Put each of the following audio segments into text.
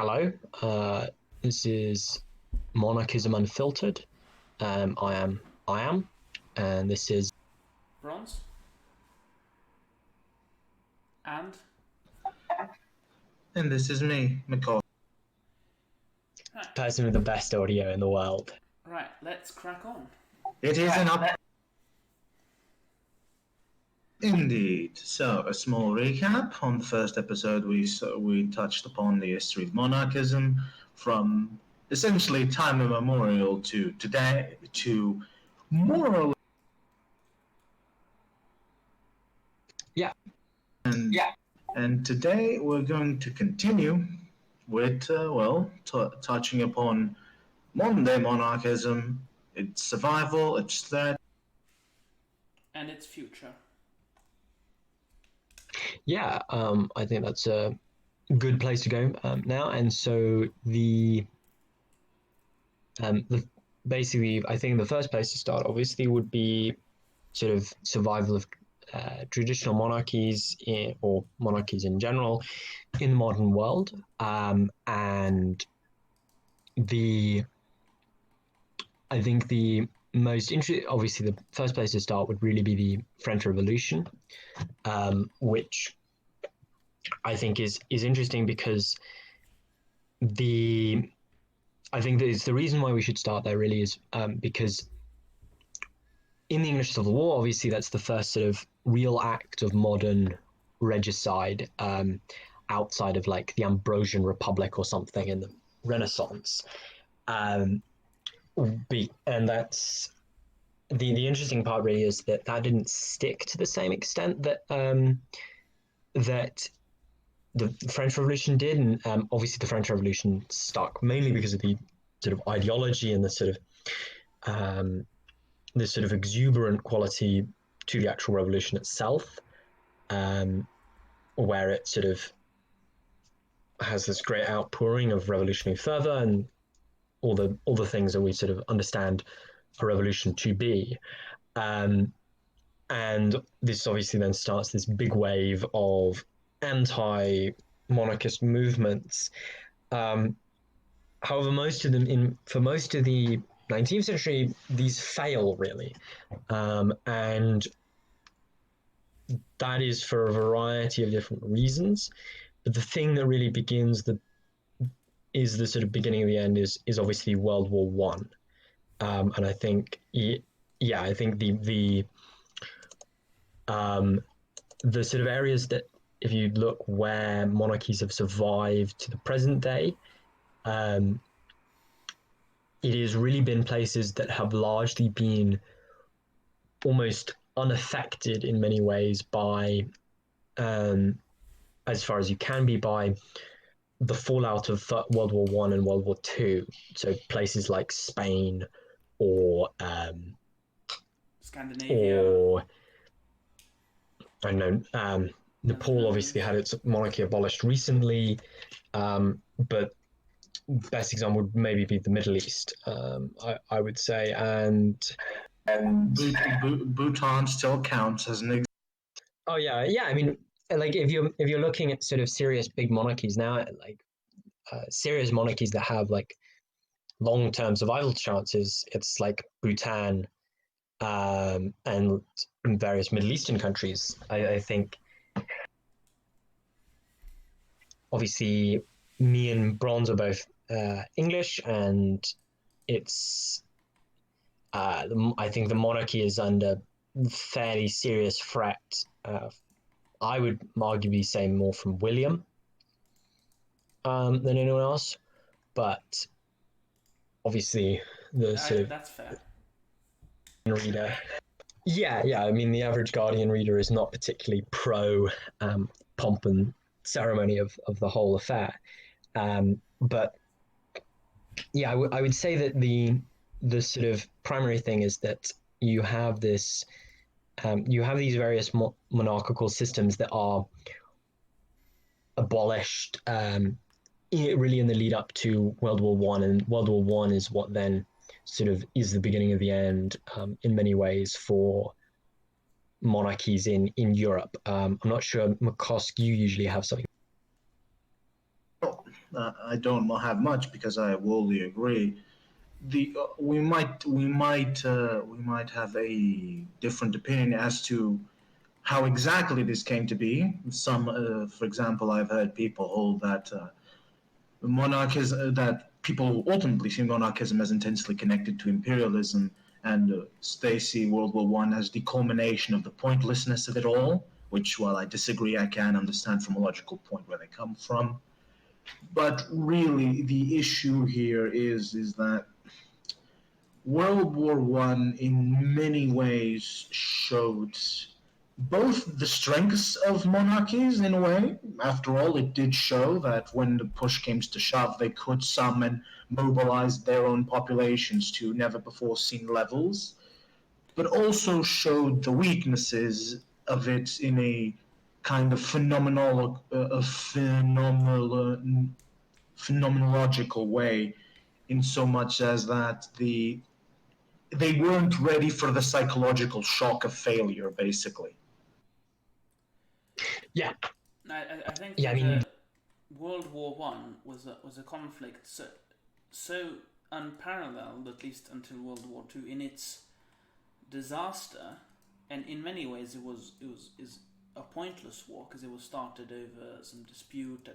Hello, this is Monarchism Unfiltered. I am, and this is Bronze. And this is me, Mkoqsc. person with the best audio in the world. right, let's crack on. It is an up. Indeed. So, a small recap. On the first episode, we touched upon the history of monarchism from essentially time immemorial to today, to more or less. Yeah. And today we're going to continue with, touching upon modern-day monarchism, its survival, its threat, And its future. Yeah, I think that's a good place to go now. And so basically, I think the first place to start, obviously, would be sort of survival of traditional monarchies or monarchies in general in the modern world, and I think the most interesting, obviously, the first place to start would really be the French Revolution, which I think is interesting because I think that it's the reason why we should start there really is because in the English Civil War, obviously, that's the first sort of real act of modern regicide outside of like the Ambrosian Republic or something in the Renaissance. And that's the interesting part really is that didn't stick to the same extent that that the French Revolution did, and obviously the French Revolution stuck mainly because of the sort of ideology and the sort of exuberant quality to the actual revolution itself, where it sort of has this great outpouring of revolutionary fervor and all the things that we sort of understand a revolution to be. And this obviously then starts this big wave of anti-monarchist movements. However, most of them for most of the 19th century, these fail really. And that is for a variety of different reasons. But the thing that really is the sort of beginning of the end is obviously World War One. And I think, I think the sort of areas that, if you look where monarchies have survived to the present day, it has really been places that have largely been almost unaffected in many ways by, as far as you can be, by the fallout of World War One and World War Two. So places like Spain or Scandinavia. Or I don't know. Nepal obviously had its monarchy abolished recently, but best example would maybe be the Middle East. I would say, and Bhutan still counts as an. Oh yeah. I mean, like if you're looking at sort of serious big monarchies now, like serious monarchies that have like long-term survival chances, it's like Bhutan, and various Middle Eastern countries. I think obviously me and Bronze are both English, and it's I think the monarchy is under fairly serious threat. I would arguably say more from William than anyone else, but obviously the sort of that's fair. reader. Yeah. I mean, the average Guardian reader is not particularly pro pomp and ceremony of the whole affair. But yeah, I would say that the sort of primary thing is that you have this, you have these various monarchical systems that are abolished really in the lead up to World War One, and World War One is what then sort of is the beginning of the end in many ways for monarchies in Europe. I'm not sure, Mkoqsc, you usually have something. I don't have much because I wholly agree. We might have a different opinion as to how exactly this came to be. For example, I've heard people hold that monarchism that people ultimately see monarchism as intensely connected to imperialism, and they see World War One as the culmination of the pointlessness of it all. Which, while I disagree, I can understand from a logical point where they come from. But really, the issue here is that World War One, in many ways, showed both the strengths of monarchies in a way. After all, it did show that when the push came to shove, they could summon, mobilize their own populations to never before seen levels, but also showed the weaknesses of it in a kind of phenomenological way, in so much as that they weren't ready for the psychological shock of failure, basically. Yeah, I think yeah. I that mean, World War One was a conflict so unparalleled, at least until World War Two, in its disaster, and in many ways it was a pointless war because it was started over some dispute,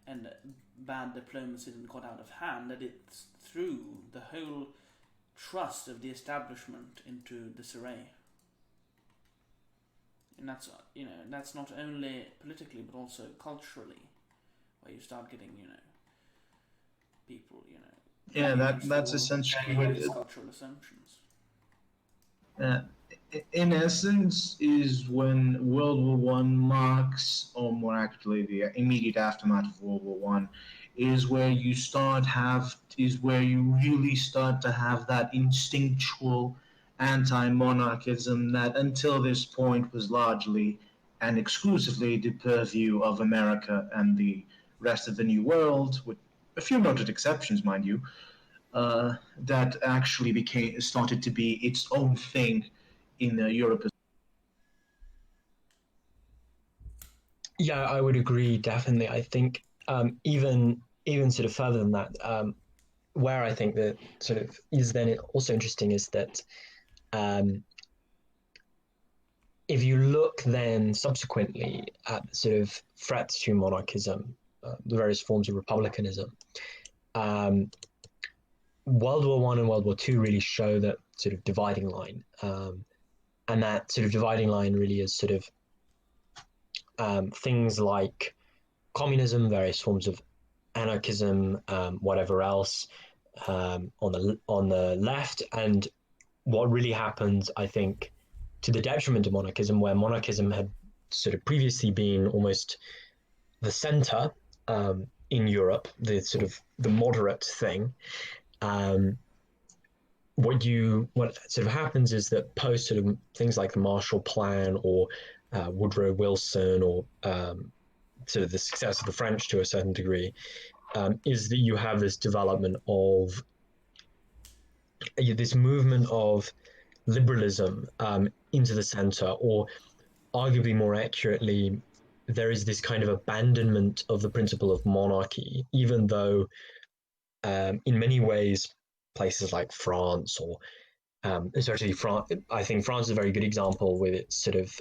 and bad diplomacy and got out of hand. That it threw the whole trust of the establishment into disarray. And that's not only politically but also culturally, where you start getting people Yeah, that's essentially what against cultural assumptions. uh, in essence is when World War One marks, or more actually the immediate aftermath of World War One, is where you really start to have that instinctual anti-monarchism that until this point was largely and exclusively the purview of America and the rest of the New World, with a few noted exceptions, mind you, that actually started to be its own thing in Europe. yeah, I would agree definitely. I think even sort of further than that, where I think that sort of is then also interesting is that um, if you look then subsequently at sort of threats to monarchism, the various forms of republicanism, um, World War One and World War Two really show that sort of dividing line, and that sort of dividing line really is sort of things like communism, various forms of anarchism, whatever else, on the left, and what really happens, I think, to the detriment of monarchism, where monarchism had sort of previously been almost the center in Europe, the sort of the moderate thing. Um, what sort of happens is that post sort of things like the Marshall Plan or Woodrow Wilson or sort of the success of the French to a certain degree, is that you have this development of this movement of liberalism into the center, or arguably more accurately, there is this kind of abandonment of the principle of monarchy, even though in many ways, places like France or especially France, I think France is a very good example with its sort of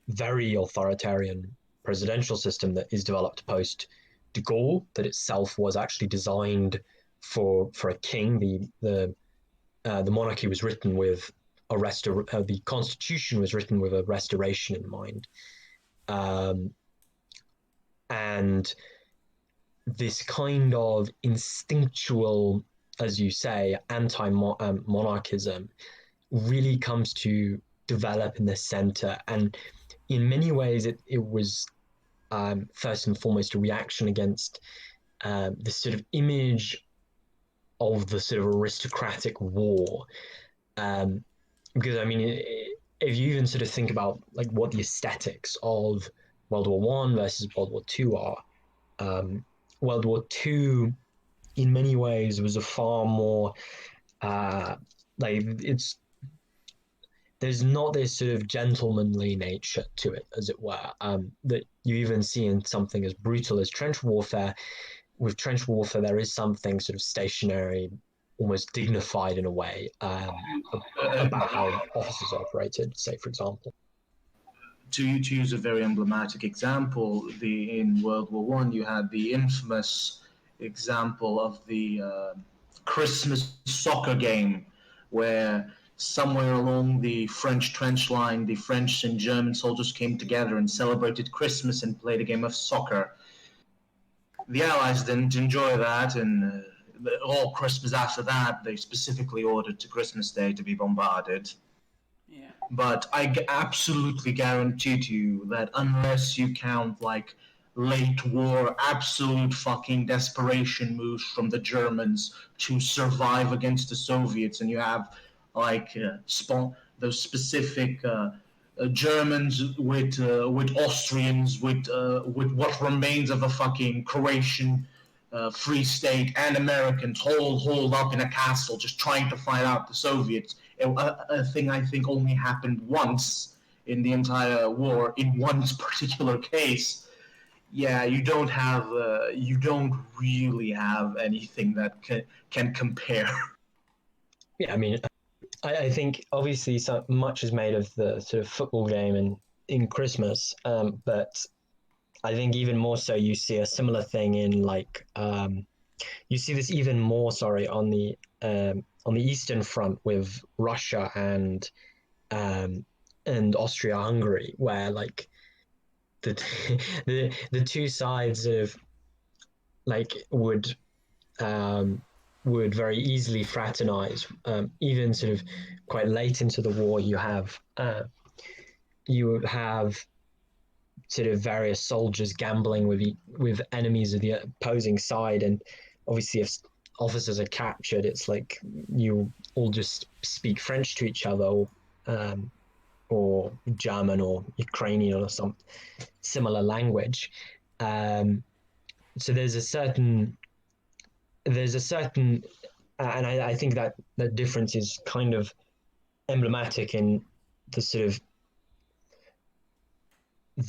very authoritarian presidential system that is developed post de Gaulle, that itself was actually designed for a king. The monarchy was written with the constitution was written with a restoration in mind, um, and this kind of instinctual, as you say, anti-monarchism really comes to develop in the center. And in many ways, it was first and foremost a reaction against this sort of image of the sort of aristocratic war. Because I mean, if you even sort of think about like what the aesthetics of World War One versus World War Two are, World War Two in many ways was a far more like it's there's not this sort of gentlemanly nature to it, as it were, that you even see in something as brutal as trench warfare. with trench warfare, there is something sort of stationary, almost dignified in a way, about how officers operated, say, for example. To use a very emblematic example, in World War One, you had the infamous example of the Christmas soccer game, where somewhere along the French trench line, the French and German soldiers came together and celebrated Christmas and played a game of soccer. The Allies didn't enjoy that, and all Christmas after that, they specifically ordered to Christmas Day to be bombarded. Yeah. But I absolutely guarantee to you that unless you count like late war absolute fucking desperation moves from the Germans to survive against the Soviets, and you have like those specific Germans with Austrians with what remains of a fucking Croatian free state, and Americans holed up in a castle just trying to fight out the Soviets. A thing I think only happened once in the entire war in one particular case. Yeah, you don't really have anything that can compare. Yeah, I mean, I think obviously so much is made of the sort of football game in Christmas, but I think even more so you see a similar thing in like you see this even more, sorry, on the Eastern Front with Russia and Austria-Hungary, where like the the two sides of like would very easily fraternize. Even sort of quite late into the war, you would have sort of various soldiers gambling with enemies of the opposing side, and obviously if officers are captured, it's like you all just speak French to each other, or German or Ukrainian or some similar language. So there's a certain, and I think that the difference is kind of emblematic in the sort of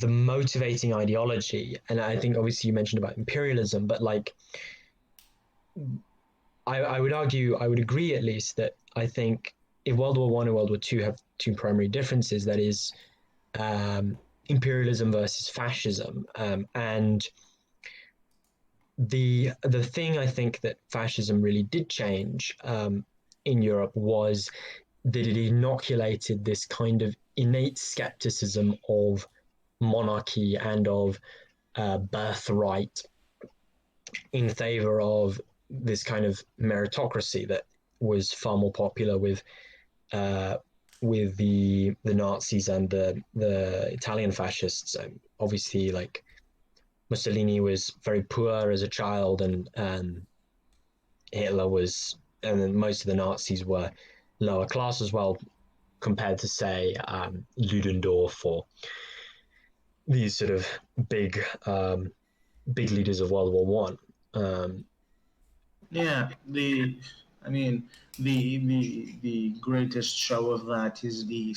the motivating ideology. And I think obviously you mentioned about imperialism, but like I would argue, I would agree at least that I think if World War One and World War Two have two primary differences, that is imperialism versus fascism, and the thing I think that fascism really did change in Europe was that it inoculated this kind of innate skepticism of monarchy and of birthright in favor of this kind of meritocracy that was far more popular with the Nazis and the Italian fascists. Obviously, like Mussolini was very poor as a child, and Hitler was, and then most of the Nazis were lower class as well, compared to say Ludendorff or these sort of big leaders of World War One. Yeah, the greatest show of that is the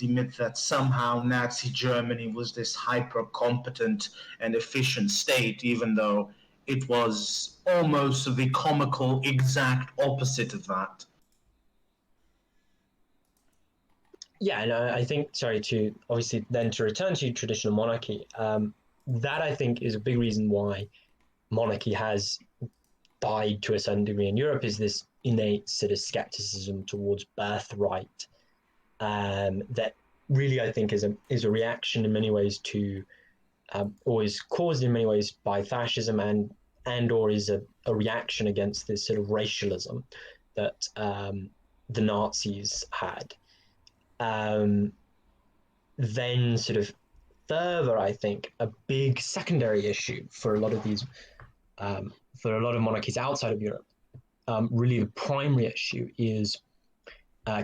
myth that somehow Nazi Germany was this hyper competent and efficient state, even though it was almost the comical exact opposite of that. Yeah, and I think, sorry, to obviously then to return to traditional monarchy, that I think is a big reason why monarchy has died to a certain degree in Europe, is this innate sort of skepticism towards birthright, that really I think is a reaction in many ways to, or is caused in many ways by fascism, and or is a reaction against this sort of racialism that the Nazis had. Then sort of further, I think, a big secondary issue for a lot of these, for a lot of monarchies outside of Europe, really the primary issue is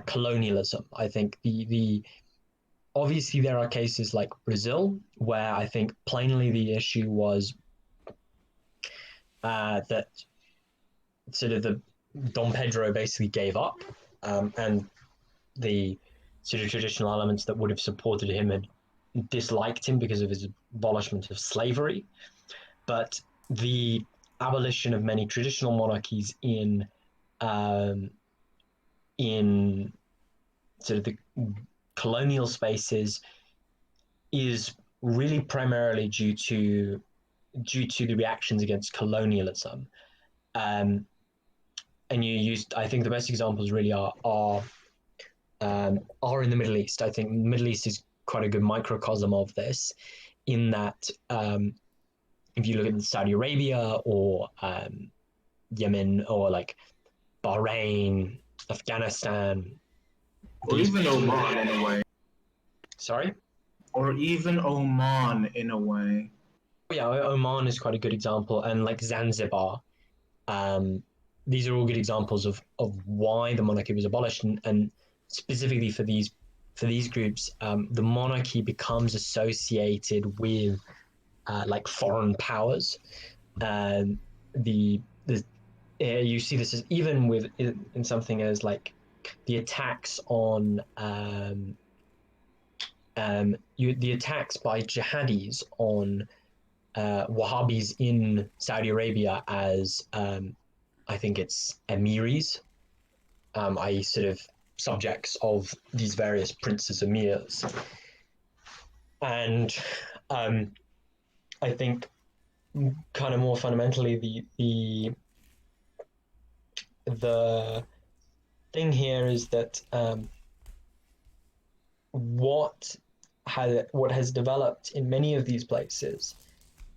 colonialism. I think the obviously there are cases like Brazil where I think plainly the issue was that sort of the Dom Pedro basically gave up, and the sort of traditional elements that would have supported him had disliked him because of his abolishment of slavery. But the abolition of many traditional monarchies in sort of the colonial spaces is really primarily due to the reactions against colonialism. And you used, I think the best examples really are in the Middle East. I think the Middle East is quite a good microcosm of this, in that if you look at Saudi Arabia or Yemen or like Bahrain, Afghanistan, or even Oman in a way. Sorry? Or even Oman in a way. Yeah, Oman is quite a good example, and like Zanzibar. These are all good examples of why the monarchy was abolished, and specifically for these groups, the monarchy becomes associated with like foreign powers. The you see this as even with in something as like the attacks on the attacks by jihadis on Wahhabis in Saudi Arabia as I think it's emirs, i.e. sort of subjects of these various princes emirs. And I think kind of more fundamentally the thing here is that what has developed in many of these places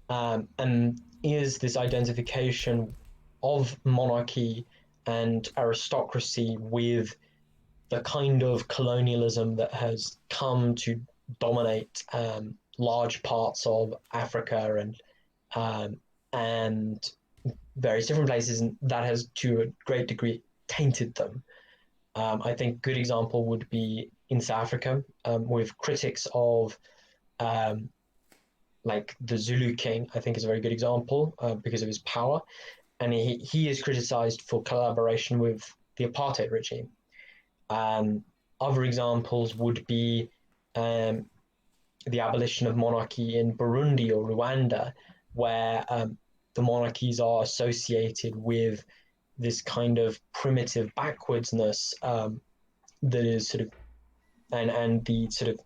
and is this identification of monarchy and aristocracy with the kind of colonialism that has come to dominate large parts of Africa and various different places, and that has to a great degree tainted them. I think a good example would be in South Africa, with critics of like the Zulu king. I think is a very good example because of his power, and he is criticized for collaboration with the apartheid regime. Other examples would be the abolition of monarchy in Burundi or Rwanda, where the monarchies are associated with this kind of primitive backwardsness that is sort of, and the sort of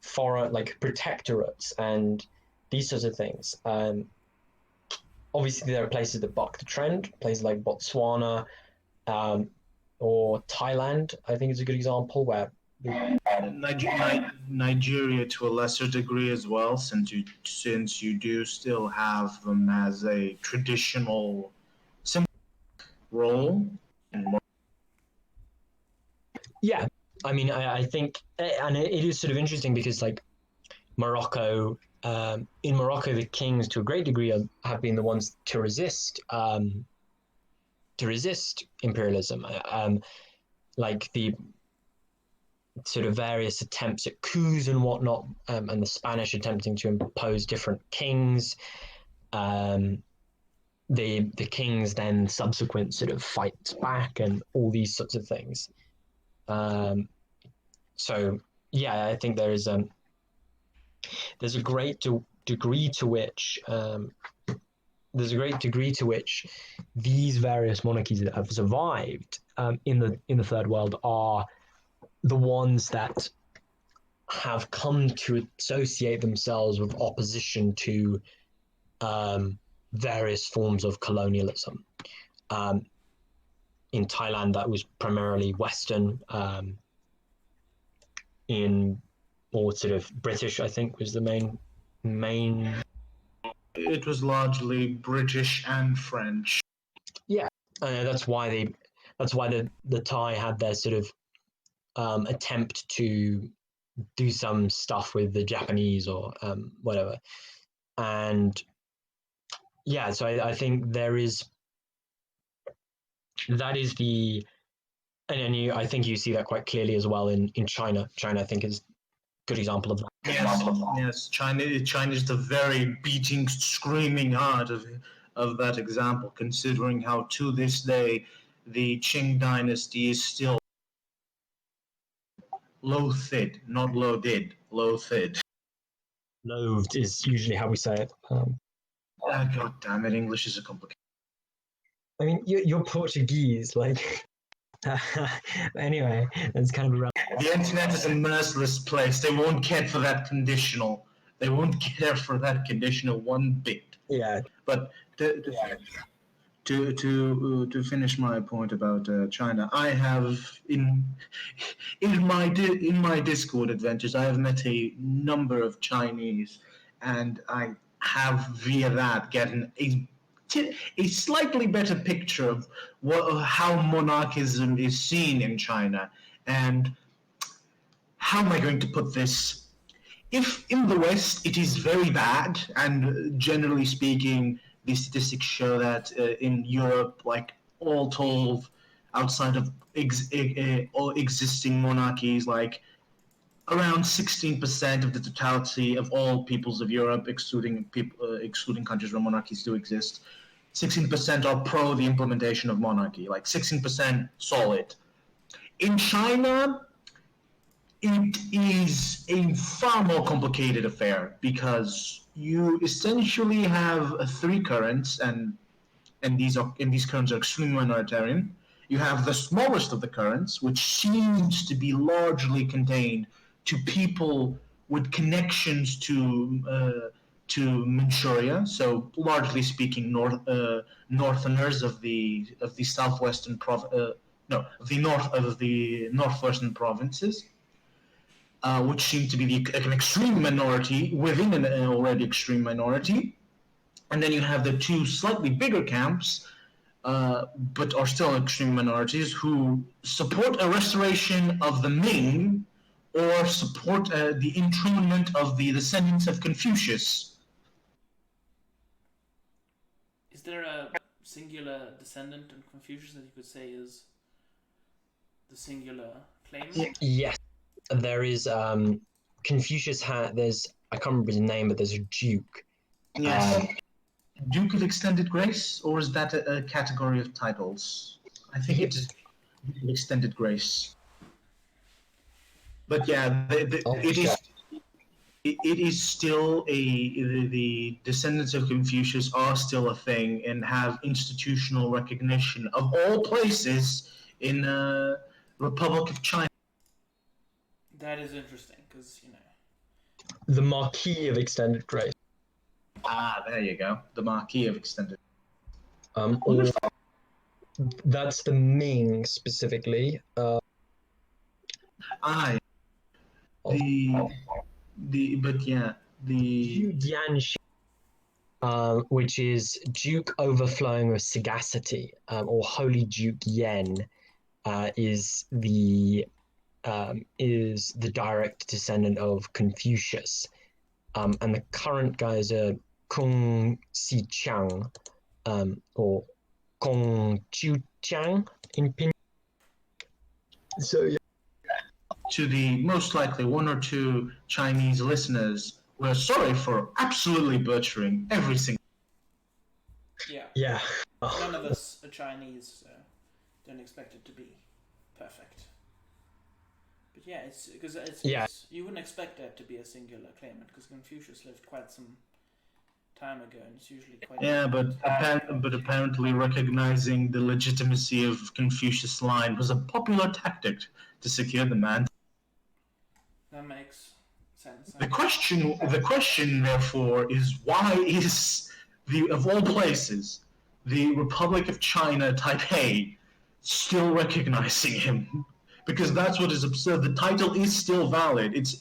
foreign, like protectorates and these sorts of things. Obviously, there are places that buck the trend, places like Botswana or Thailand, I think is a good example, where Nigeria to a lesser degree as well, since you do still have them as a traditional role. Yeah, I mean, I think, and it is sort of interesting because like Morocco, in Morocco, the kings to a great degree have been the ones to resist imperialism, like the sort of various attempts at coups and whatnot, and the Spanish attempting to impose different kings. The kings then subsequent sort of fights back and all these sorts of things. So yeah, I think there's a great degree to which these various monarchies that have survived in the third world are the ones that have come to associate themselves with opposition to various forms of colonialism. In Thailand, that was primarily Western. Or sort of British, I think, was the main. It was largely British and French. Yeah, that's why the Thai had their sort of attempt to do some stuff with the Japanese or whatever, and yeah, so I think that is and I think you see that quite clearly as well in China. China, I think, is a good example of that. Yes. China is the very beating, screaming heart of that example, considering how to this day the Qing dynasty is still loathed, not loaded, loathed. Loathed is usually how we say it. God damn it, English is a complicated. I mean, you're Portuguese, like. Anyway, that's kind of around. The internet is a merciless place. They won't care for that conditional. They won't care for that conditional one bit. Yeah. But to finish my point about China, I have in my Discord adventures, I have met a number of Chinese, and I have via that gotten a slightly better picture of how monarchism is seen in China, and how am I going to put this? If in the West it is very bad, and generally speaking, the statistics show that in Europe, like all told, outside of all existing monarchies, like around 16% of the totality of all peoples of Europe, excluding countries where monarchies do exist, 16% are pro the implementation of monarchy, like 16% solid. In China, it is a far more complicated affair because you essentially have three currents, and these currents are extremely minoritarian. You have the smallest of the currents, which seems to be largely contained to people with connections to Manchuria, so largely speaking, northerners of the southwestern the northwestern provinces, which seem to be an extreme minority within an already extreme minority. And then you have the two slightly bigger camps, but are still extreme minorities, who support a restoration of the Ming or support the enthronement of the descendants of Confucius. Is there a singular descendant of Confucius that you could say is the singular claimant? Yes, there is. Confucius there's, I can't remember his name, but there's a duke. Yes. Duke of Extended Grace, or is that a category of titles? I think it is Duke of Extended Grace. But yeah, it is still the descendants of Confucius are still a thing and have institutional recognition of all places in the Republic of China. That is interesting because the Marquis of Extended Grace. Ah, there you go. The Marquis of Extended. Or that's the Ming specifically. Dianshi, which is Duke overflowing with sagacity, or Holy Duke Yen, is the direct descendant of Confucius, and the current guys are Kung Si Chang, or Kong Chiu Chang in Pinyin. So yeah. To the most likely one or two Chinese listeners, we're sorry for absolutely butchering every single. Yeah. None of us are Chinese, so don't expect it to be perfect. But yeah, it's because you wouldn't expect there to be a singular claimant because Confucius lived quite some time ago, and it's usually quite. Yeah, but apparently recognizing the legitimacy of Confucius' line was a popular tactic to secure the man. That makes sense. The question, therefore, is why is of all places, the Republic of China, Taipei, still recognizing him? Because that's what is absurd. The title is still valid. It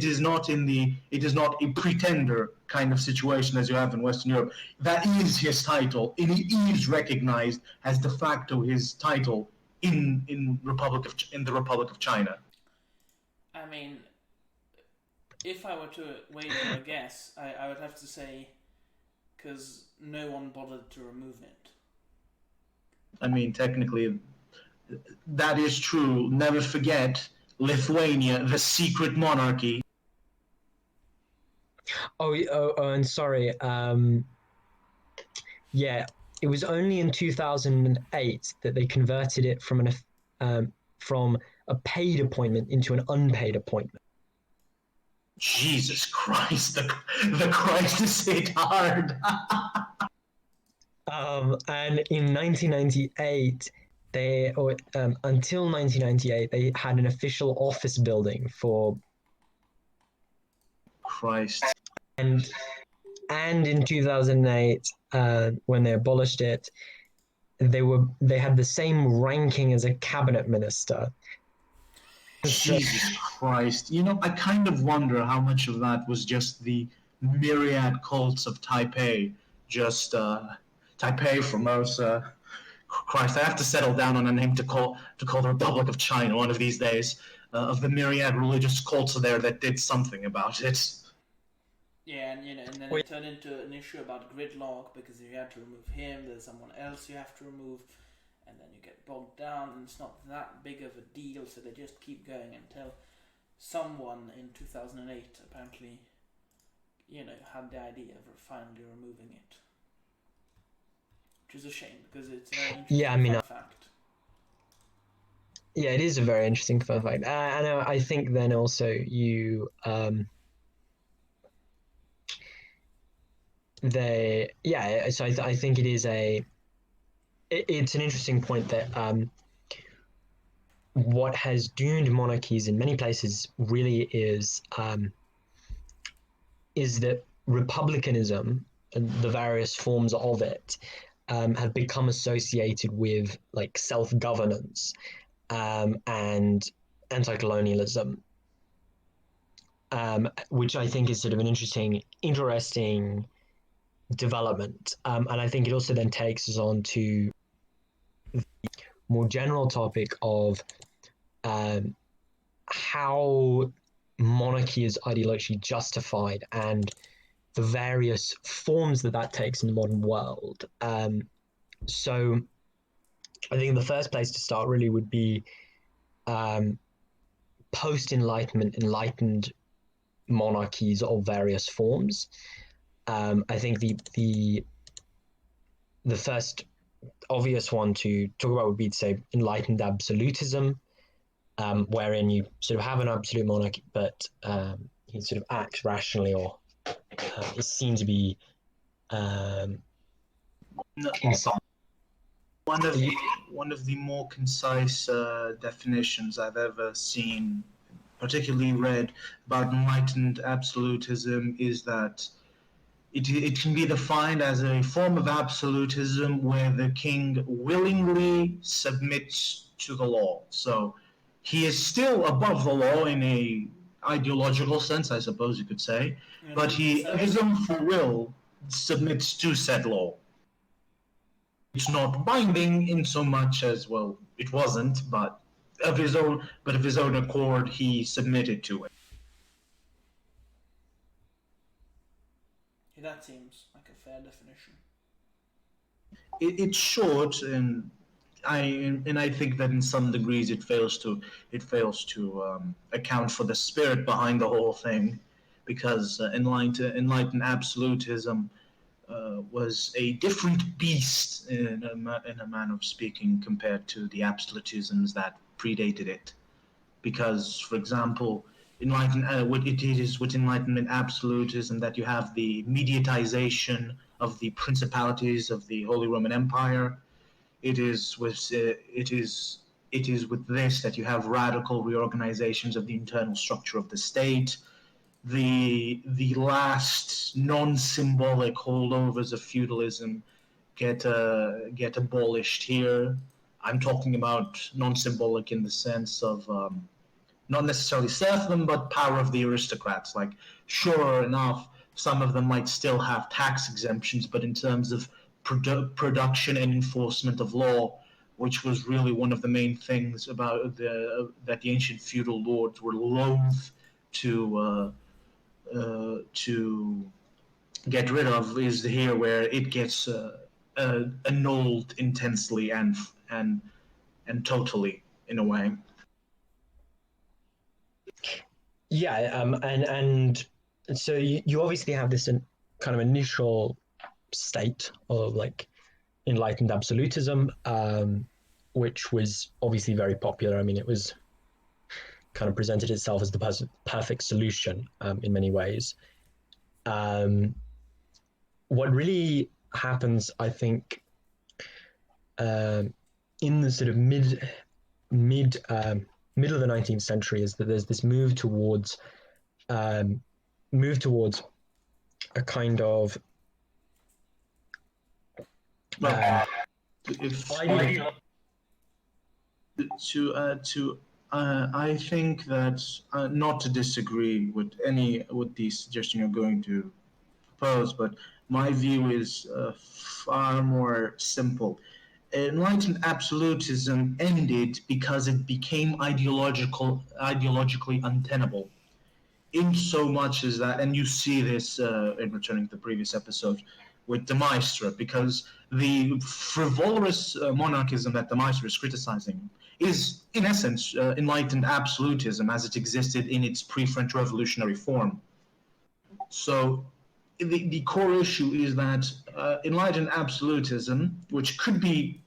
is not a pretender kind of situation as you have in Western Europe. That is his title, and he is recognized as de facto his title in the Republic of China. I mean, if I were to wager a guess, I would have to say because no one bothered to remove it. I mean, technically, that is true. Never forget Lithuania, the secret monarchy. And sorry. Yeah, it was only in 2008 that they converted it from a paid appointment into an unpaid appointment. Jesus Christ, the crisis hit hard. And in 1998, until 1998, they had an official office building for, Christ. and in 2008, when they abolished it, they had the same ranking as a cabinet minister. Jesus Christ. You know, I kind of wonder how much of that was just the myriad cults of Taipei. Just Taipei, Formosa. Christ, I have to settle down on a name to call the Republic of China one of these days. Of the myriad religious cults there that did something about it. Yeah, and then it turned into an issue about gridlock because if you have to remove him, there's someone else you have to remove, and then you get bogged down, and it's not that big of a deal, so they just keep going until someone in 2008 apparently, had the idea of finally removing it. Which is a shame because it's a very interesting fun fact. Yeah, it is a very interesting fun fact. And I think then also so I think it's an interesting point that what has doomed monarchies in many places really is that republicanism and the various forms of it have become associated with like self-governance and anti-colonialism, which I think is sort of an interesting development. And I think it also then takes us on to the more general topic of how monarchy is ideologically justified and the various forms that takes in the modern world. So I think the first place to start really would be post-Enlightenment, enlightened monarchies of various forms. I think the first obvious one to talk about would be, say, enlightened absolutism, wherein you sort of have an absolute monarch, but he sort of acts rationally or is seen to be one of the more concise definitions I've ever seen, particularly read about enlightened absolutism, is that it can be defined as a form of absolutism where the king willingly submits to the law. So he is still above the law in a ideological sense, I suppose you could say, but he, of his own free will, submits to said law. It's not binding in so much as, well, it wasn't, but of his own accord, he submitted to it. That seems like a fair definition. It's short, and I think that in some degrees it fails to account for the spirit behind the whole thing, because enlightened absolutism was a different beast in a manner of speaking compared to the absolutisms that predated it. Because, for example, it is with Enlightenment absolutism that you have the mediatization of the principalities of the Holy Roman Empire. It is with this that you have radical reorganizations of the internal structure of the state. The last non-symbolic holdovers of feudalism get abolished here. I'm talking about non-symbolic in the sense of not necessarily serfdom, but power of the aristocrats. Like, sure enough, some of them might still have tax exemptions, but in terms of production and enforcement of law, which was really one of the main things about that the ancient feudal lords were loath to get rid of, is here where it gets annulled intensely and totally, in a way. Yeah, and so you obviously have this kind of initial state of like enlightened absolutism, which was obviously very popular. I mean, it was kind of presented itself as the perfect solution in many ways. What really happens, I think, in the sort of middle of the 19th century is that there's this move towards a kind of if ideology. I think that not to disagree with the suggestion you're going to propose, but my view is far more simple. Enlightened absolutism ended because it became ideologically untenable. In so much as that, and you see this in returning to the previous episode with de Maistre, because the frivolous monarchism that de Maistre is criticizing is, in essence, enlightened absolutism as it existed in its pre-French Revolutionary form. So the core issue is that enlightened absolutism, which could be,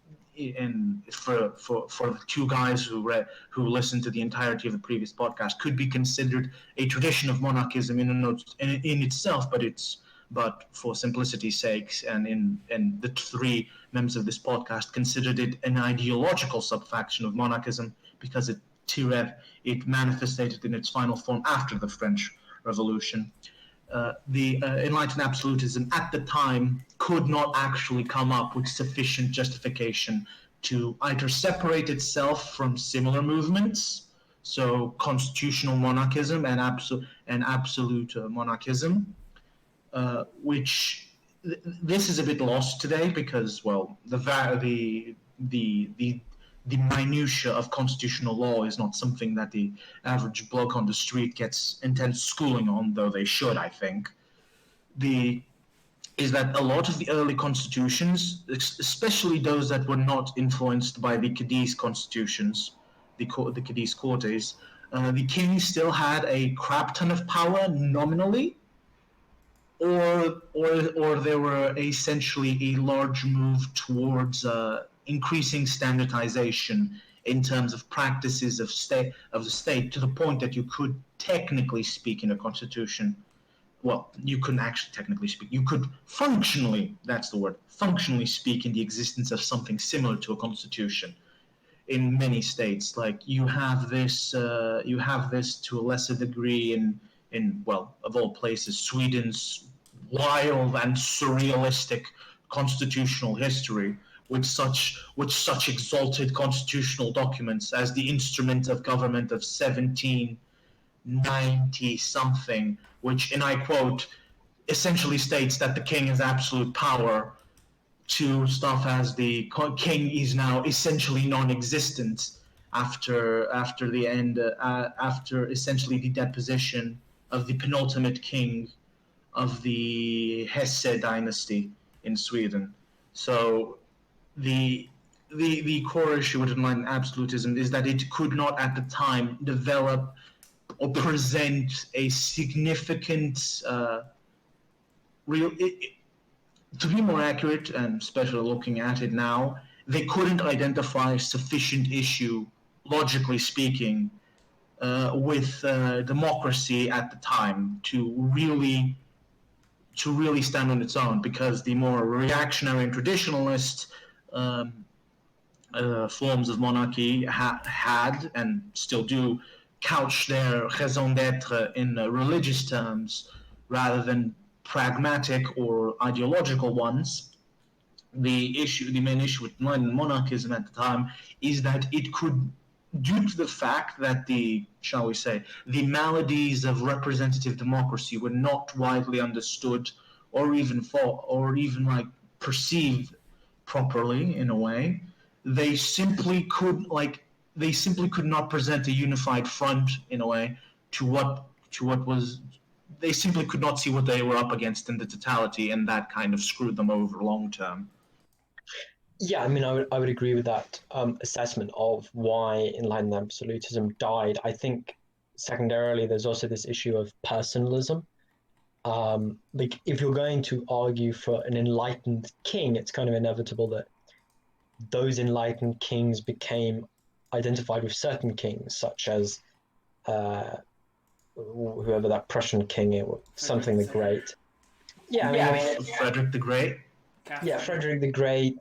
and for the two guys who listened to the entirety of the previous podcast, could be considered a tradition of monarchism in itself, but for simplicity's sakes, and the three members of this podcast considered it an ideological subfaction of monarchism because it manifested in its final form after the French Revolution. The enlightened absolutism at the time could not actually come up with sufficient justification to either separate itself from similar movements, so constitutional monarchism and absolute monarchism, which this is a bit lost today because, well, the minutia of constitutional law is not something that the average bloke on the street gets intense schooling on, though they should, I think. Is that a lot of the early constitutions, especially those that were not influenced by the Cadiz constitutions, the Cadiz Cortes, the king still had a crap ton of power nominally, or there were essentially a large move towards increasing standardization in terms of practices of the state to the point that you could technically speak in a constitution. Well, you couldn't actually technically speak. You could functionally, that's the word, functionally speak in the existence of something similar to a constitution in many states. Like you have this to a lesser degree in well, of all places, Sweden's wild and surrealistic constitutional history, with such exalted constitutional documents as the Instrument of Government of 1790 something, which, and I quote, essentially states that the king has absolute power, to stuff as the king is now essentially non-existent after the end, after essentially the deposition of the penultimate king of the Hesse dynasty in Sweden. So the core issue with enlightened absolutism is that it could not at the time develop or present a significant to be more accurate, and especially looking at it now, they couldn't identify sufficient issue, logically speaking, with democracy at the time to really stand on its own, because the more reactionary and traditionalist forms of monarchy had and still do couch their raison d'être in religious terms rather than pragmatic or ideological ones. The main issue with monarchism at the time is that it could, due to the fact that the maladies of representative democracy were not widely understood or even perceived properly in a way, they simply could not present a unified front in a way to what was. They simply could not see what they were up against in the totality, and that kind of screwed them over long term. Yeah, I mean, I would agree with that assessment of why enlightened absolutism died. I think secondarily, there's also this issue of personalism. Like, if you're going to argue for an enlightened king, it's kind of inevitable that those enlightened kings became identified with certain kings, such as whoever that Prussian king is, something the Great. Yeah, I mean, Frederick the Great. Yeah, Frederick the Great.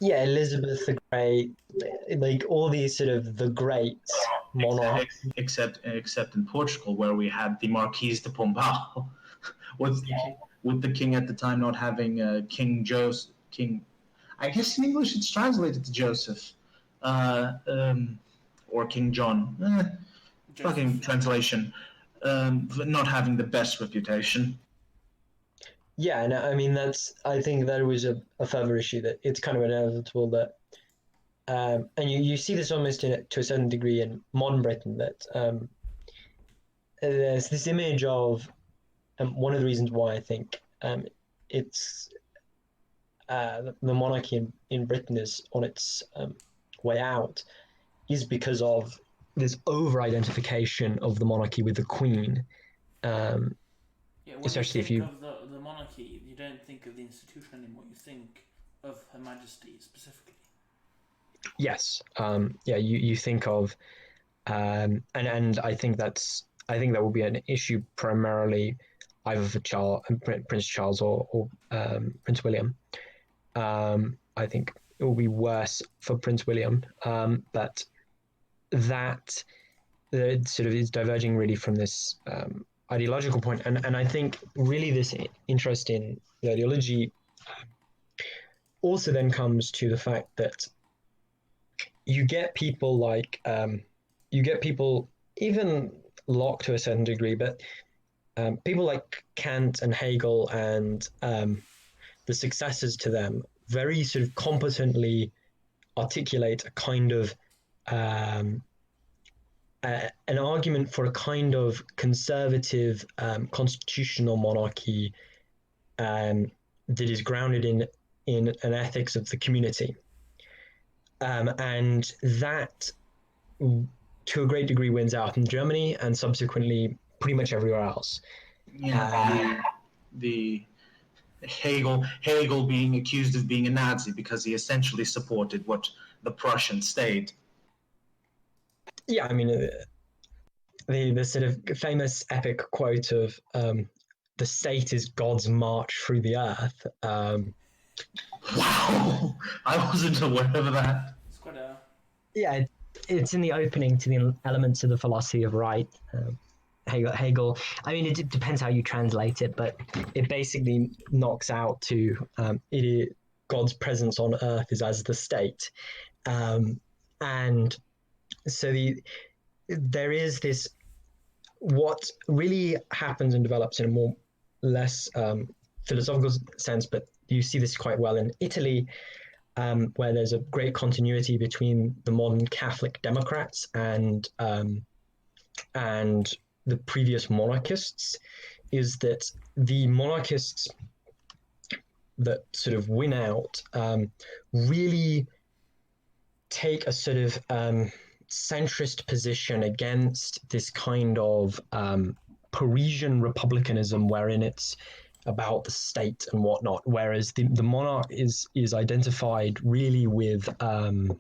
Yeah, Elizabeth the Great, like all these sort of the great monarchs. Except in Portugal, where we had the Marquis de Pombal, with the king at the time not having King Joseph. King, I guess in English it's translated to Joseph, uh, um, or King John. Fucking Joseph. translation. But not having the best reputation. Yeah, and I mean I think that was a further issue, that it's kind of inevitable that and you see this almost to a certain degree in modern Britain, that there's this image of one of the reasons why I think it's the monarchy in Britain is on its way out, is because of this over-identification of the monarchy with the Queen. Yeah, when you Especially if think you, of the monarchy, you don't think of the institution anymore. You think of Her Majesty specifically. yes, yeah, you think of, and I think that will be an issue primarily either for Prince Charles or Prince William. I think it will be worse for Prince William, but that sort of is diverging really from this ideological point, and I think really this interest in the ideology also then comes to the fact that you get people like you get people, even Locke to a certain degree, but people like Kant and Hegel and the successors to them very sort of competently articulate a kind of an argument for a kind of conservative constitutional monarchy that is grounded in an ethics of the community, and that to a great degree wins out in Germany and subsequently pretty much everywhere else. Yeah, the Hegel being accused of being a Nazi because he essentially supported what the Prussian state. Yeah, I mean, the sort of famous epic quote of the state is God's march through the earth. Wow, I wasn't aware of that. It's quite a Yeah, it's in the opening to the elements of the philosophy of right. Hegel. I mean, it depends how you translate it, but it basically knocks out to God's presence on earth is as the state, and so there is this, what really happens and develops in a more less philosophical sense, but you see this quite well in Italy, where there's a great continuity between the modern Catholic Democrats and the previous monarchists, is that the monarchists that sort of win out really take a sort of centrist position against this kind of Parisian republicanism, wherein it's about the state and whatnot, whereas the monarch is identified really with a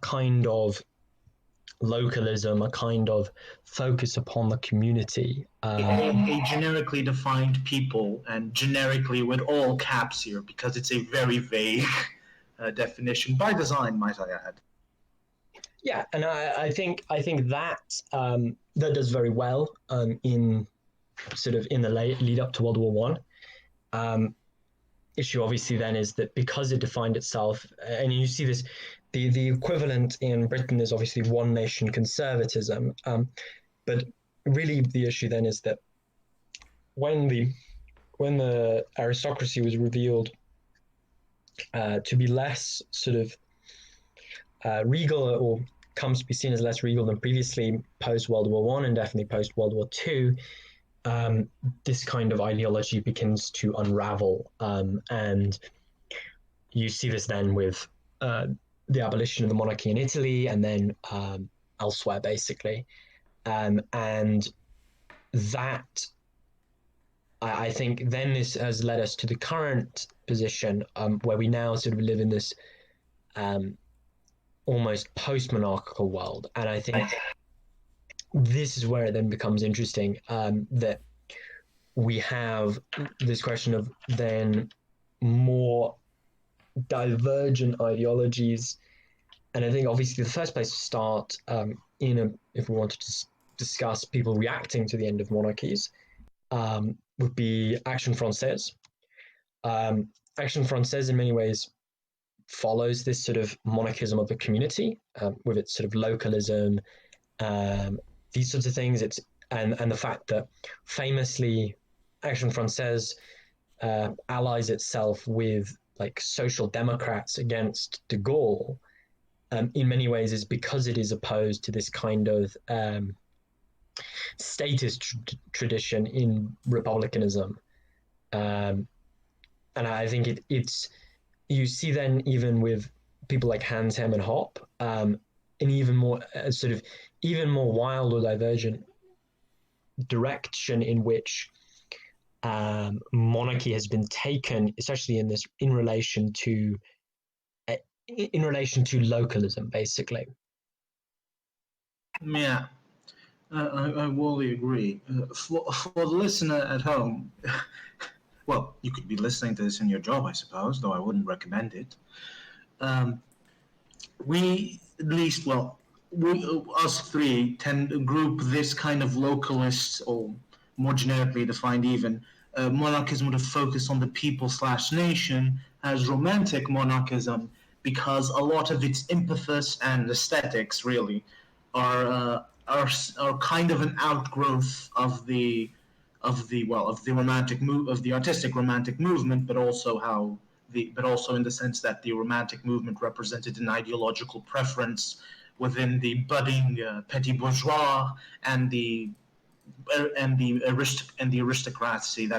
kind of localism, a kind of focus upon the community. A generically defined people, and generically with all caps here, because it's a very vague definition by design, might I add. Yeah, and I think that that does very well in sort of in the lead up to World War One. Issue obviously then is that because it defined itself, and you see this, the equivalent in Britain is obviously one nation conservatism, but really the issue then is that when the aristocracy was revealed to be less sort of regal, or comes to be seen as less regal than previously post World War One and definitely post World War Two, this kind of ideology begins to unravel, and you see this then with the abolition of the monarchy in Italy and then elsewhere, basically, and that I think then this has led us to the current position where we now sort of live in this almost post-monarchical world, and I think this is where it then becomes interesting, that we have this question of then more divergent ideologies. And I think obviously the first place to start if we wanted to discuss people reacting to the end of monarchies, would be Action Française. Action Française in many ways follows this sort of monarchism of the community, with its sort of localism, these sorts of things. And the fact that famously Action Française allies itself with like social democrats against de Gaulle, in many ways is because it is opposed to this kind of statist tradition in republicanism. And I think it's you see then even with people like Hans Hem and Hop, an even more even more wild or divergent direction in which monarchy has been taken, especially in relation to localism, basically. Yeah, I wholly agree. For the listener at home, well, you could be listening to this in your job, I suppose, though I wouldn't recommend it. We, at least, well, us three tend to group this kind of localist, or more generically defined even, monarchism with a focus on the people/nation as romantic monarchism, because a lot of its impetus and aesthetics really are kind of an outgrowth of the artistic romantic movement, but also in the sense that the romantic movement represented an ideological preference within the budding petit bourgeois and the aristocracy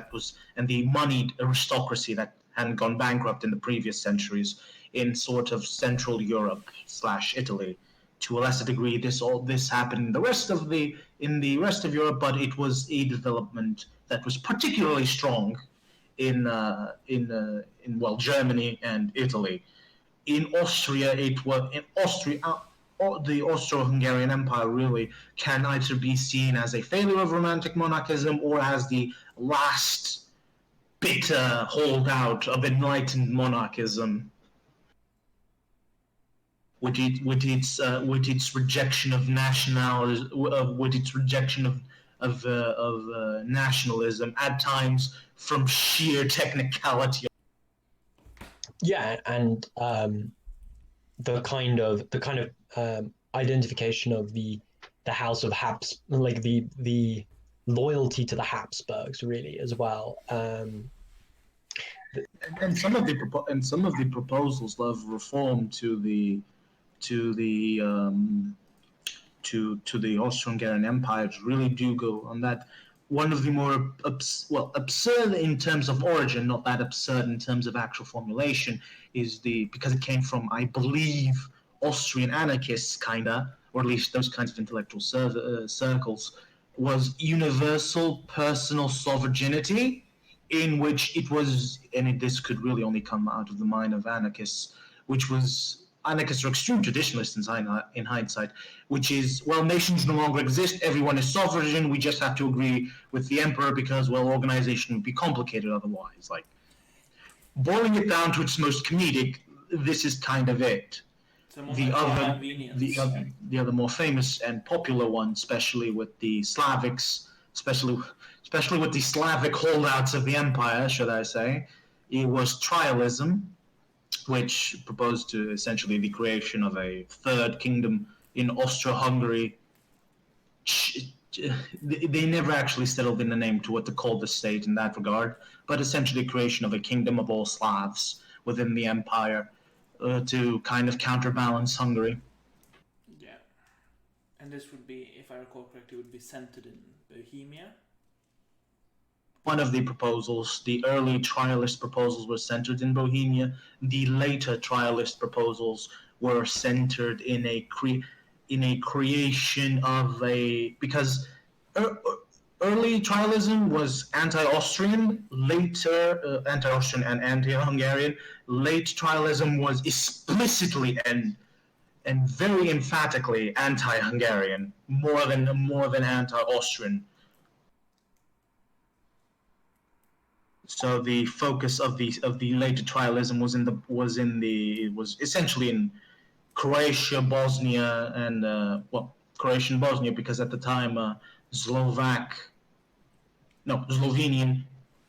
and the moneyed aristocracy that hadn't gone bankrupt in the previous centuries in sort of Central Europe / Italy. To a lesser degree, this happened in the rest of Europe, but it was a development that was particularly strong in Germany and Italy. In Austria, the Austro-Hungarian Empire really can either be seen as a failure of romantic monarchism or as the last bitter holdout of enlightened monarchism, with its rejection of nationalism, at times from sheer technicality. Yeah, and the kind of identification of the House of like the loyalty to the Habsburgs, really, as well. And some of the proposals of reform to the Austro-Hungarian Empire really do go on that. One of the more absurd in terms of origin, not that absurd in terms of actual formulation, is because it came from, I believe, Austrian anarchists, kinda, or at least those kinds of intellectual circles, was universal personal sovereignty, in which it was, and this could really only come out of the mind of anarchists, which was anarchists are extreme traditionalists in hindsight, which is, well, nations no longer exist, everyone is sovereign, we just have to agree with the emperor because, well, organization would be complicated otherwise. Like, boiling it down to its most comedic, this is kind of it. The other more famous and popular one, especially with the Slavics, especially with the Slavic holdouts of the empire, should I say, it was trialism, which proposed to essentially the creation of a third kingdom in Austro-Hungary. They never actually settled in the name to what to call the state in that regard, but essentially creation of a kingdom of all Slavs within the empire to kind of counterbalance Hungary. Yeah. And this would be, if I recall correctly, would be centered in Bohemia. One of the proposals, the early trialist proposals, were centered in Bohemia. The later trialist proposals were centered in a creation of because early trialism was anti-Austrian, later anti-Austrian and anti-Hungarian. Late trialism was explicitly and very emphatically anti-Hungarian, more than anti-Austrian. So the focus of the later trialism was essentially in Croatia, Bosnia, and Croatian Bosnia, because at the time Slovenian,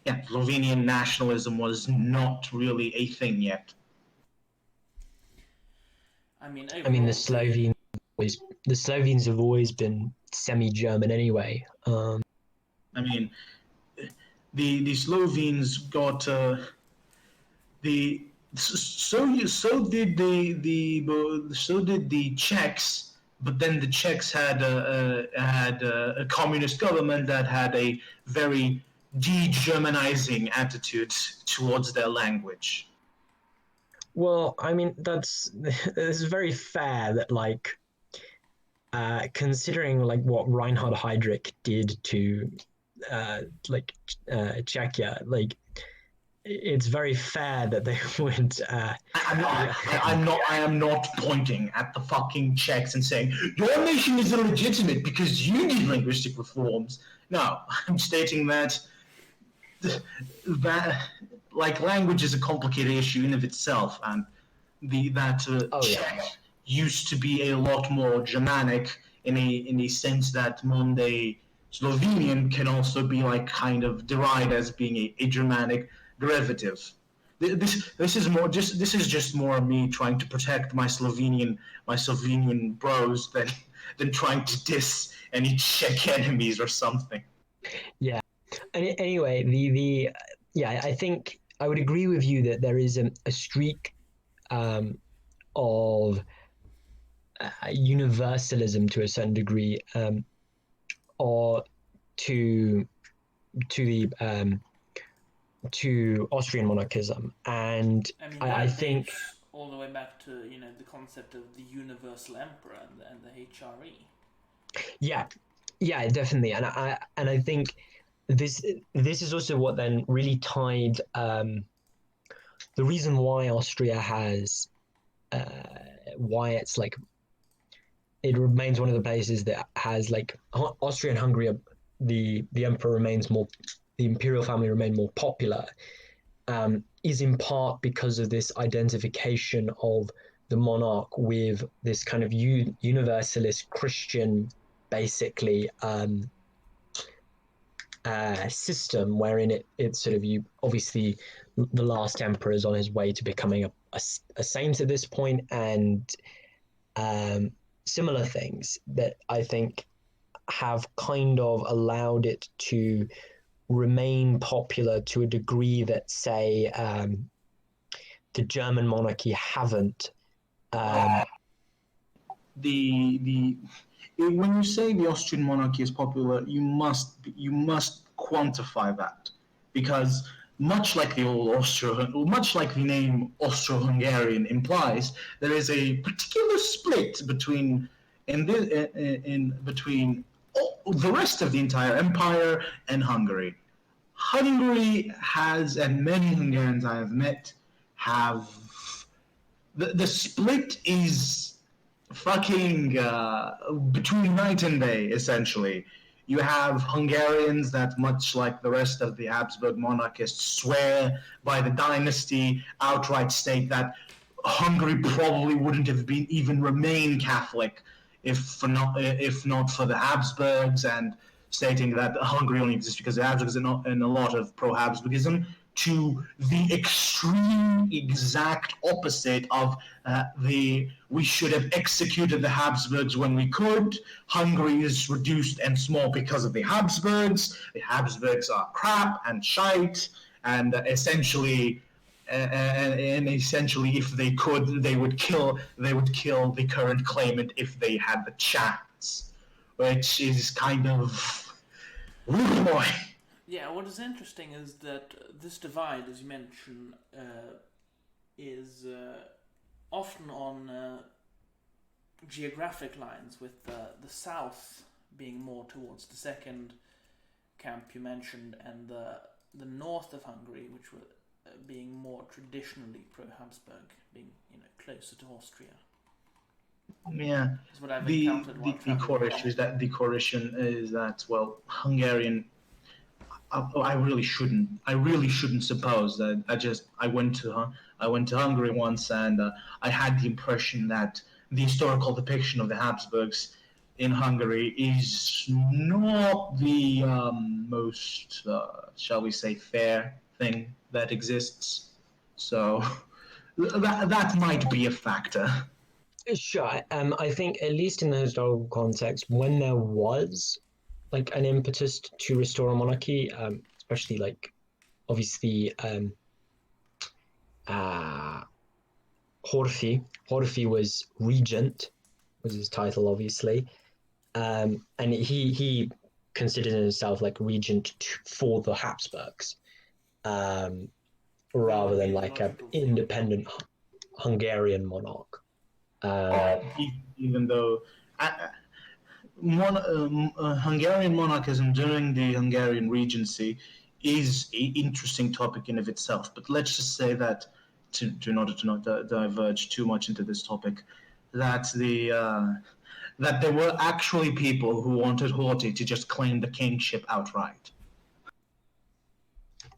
Slovenian nationalism was not really a thing yet. I mean, I mean, overall, the Slovenes have always been semi-German anyway. I mean, the Slovenes got the so did the Czechs, but then the Czechs had a communist government that had a very de-Germanizing attitude towards their language. Well, I mean, it's very fair that like considering like what Reinhard Heydrich did to Czechia, like it's very fair that they would. I am not pointing at the fucking Czechs and saying your nation is illegitimate because you need linguistic reforms. No, I'm stating that like language is a complicated issue in of itself, and Czech used to be a lot more Germanic in a sense that Monday Slovenian can also be like kind of derived as being a Germanic derivative. This is just more me trying to protect my Slovenian bros than trying to diss any Czech enemies or something. Yeah. Anyway, I think I would agree with you that there is a streak of universalism to a certain degree, or to Austrian monarchism, and I mean, I think all the way back to the concept of the universal emperor and the HRE. Yeah, definitely, and I think this is also what then really tied the reason why Austria has why it's like it remains one of the places that has like Austria and Hungary are, the emperor remains more, the imperial family remain more popular, is in part because of this identification of the monarch with this kind of universalist Christian basically system, wherein it's sort of, you obviously the last emperor is on his way to becoming a saint at this point, and similar things that I think have kind of allowed it to remain popular to a degree that, say, the German monarchy haven't. When you say the Austrian monarchy is popular, you must quantify that, because much like the name Austro-Hungarian implies, there is a particular split between the rest of the entire empire and Hungary. Hungary has, and many Hungarians I have met have, the split is fucking between night and day, essentially. You have Hungarians that, much like the rest of the Habsburg monarchists, swear by the dynasty, outright state that Hungary probably wouldn't have been even remain Catholic if not for the Habsburgs, and stating that Hungary only exists because of the Habsburgs, and a lot of pro-Habsburgism, to the extreme exact opposite of we should have executed the Habsburgs when we could. Hungary is reduced and small because of the Habsburgs. The Habsburgs are crap and shite, and essentially, if they could, they would kill the current claimant if they had the chance, which is kind of boy. Yeah, what is interesting is that this divide, as you mentioned, is often on geographic lines, with the south being more towards the second camp you mentioned, and the north of Hungary, which were being more traditionally pro-Habsburg, being closer to Austria. Yeah, that's what I've encountered. The core issue is that Hungarian. I really shouldn't. I really shouldn't suppose that. I went to Hungary once, and I had the impression that the historical depiction of the Habsburgs in Hungary is not the most, shall we say, fair thing that exists. So that might be a factor. Sure. I think at least in the historical context, when there was like an impetus to restore a monarchy, especially like obviously uh, Horthy was regent, was his title, obviously, and he considered himself like regent for the Habsburgs, That rather would than be the like an logical thing. independent Hungarian monarch. Even though Hungarian monarchism during the Hungarian Regency is an interesting topic in of itself. But let's just say that, in order to not diverge too much into this topic, that that there were actually people who wanted Horthy to just claim the kingship outright.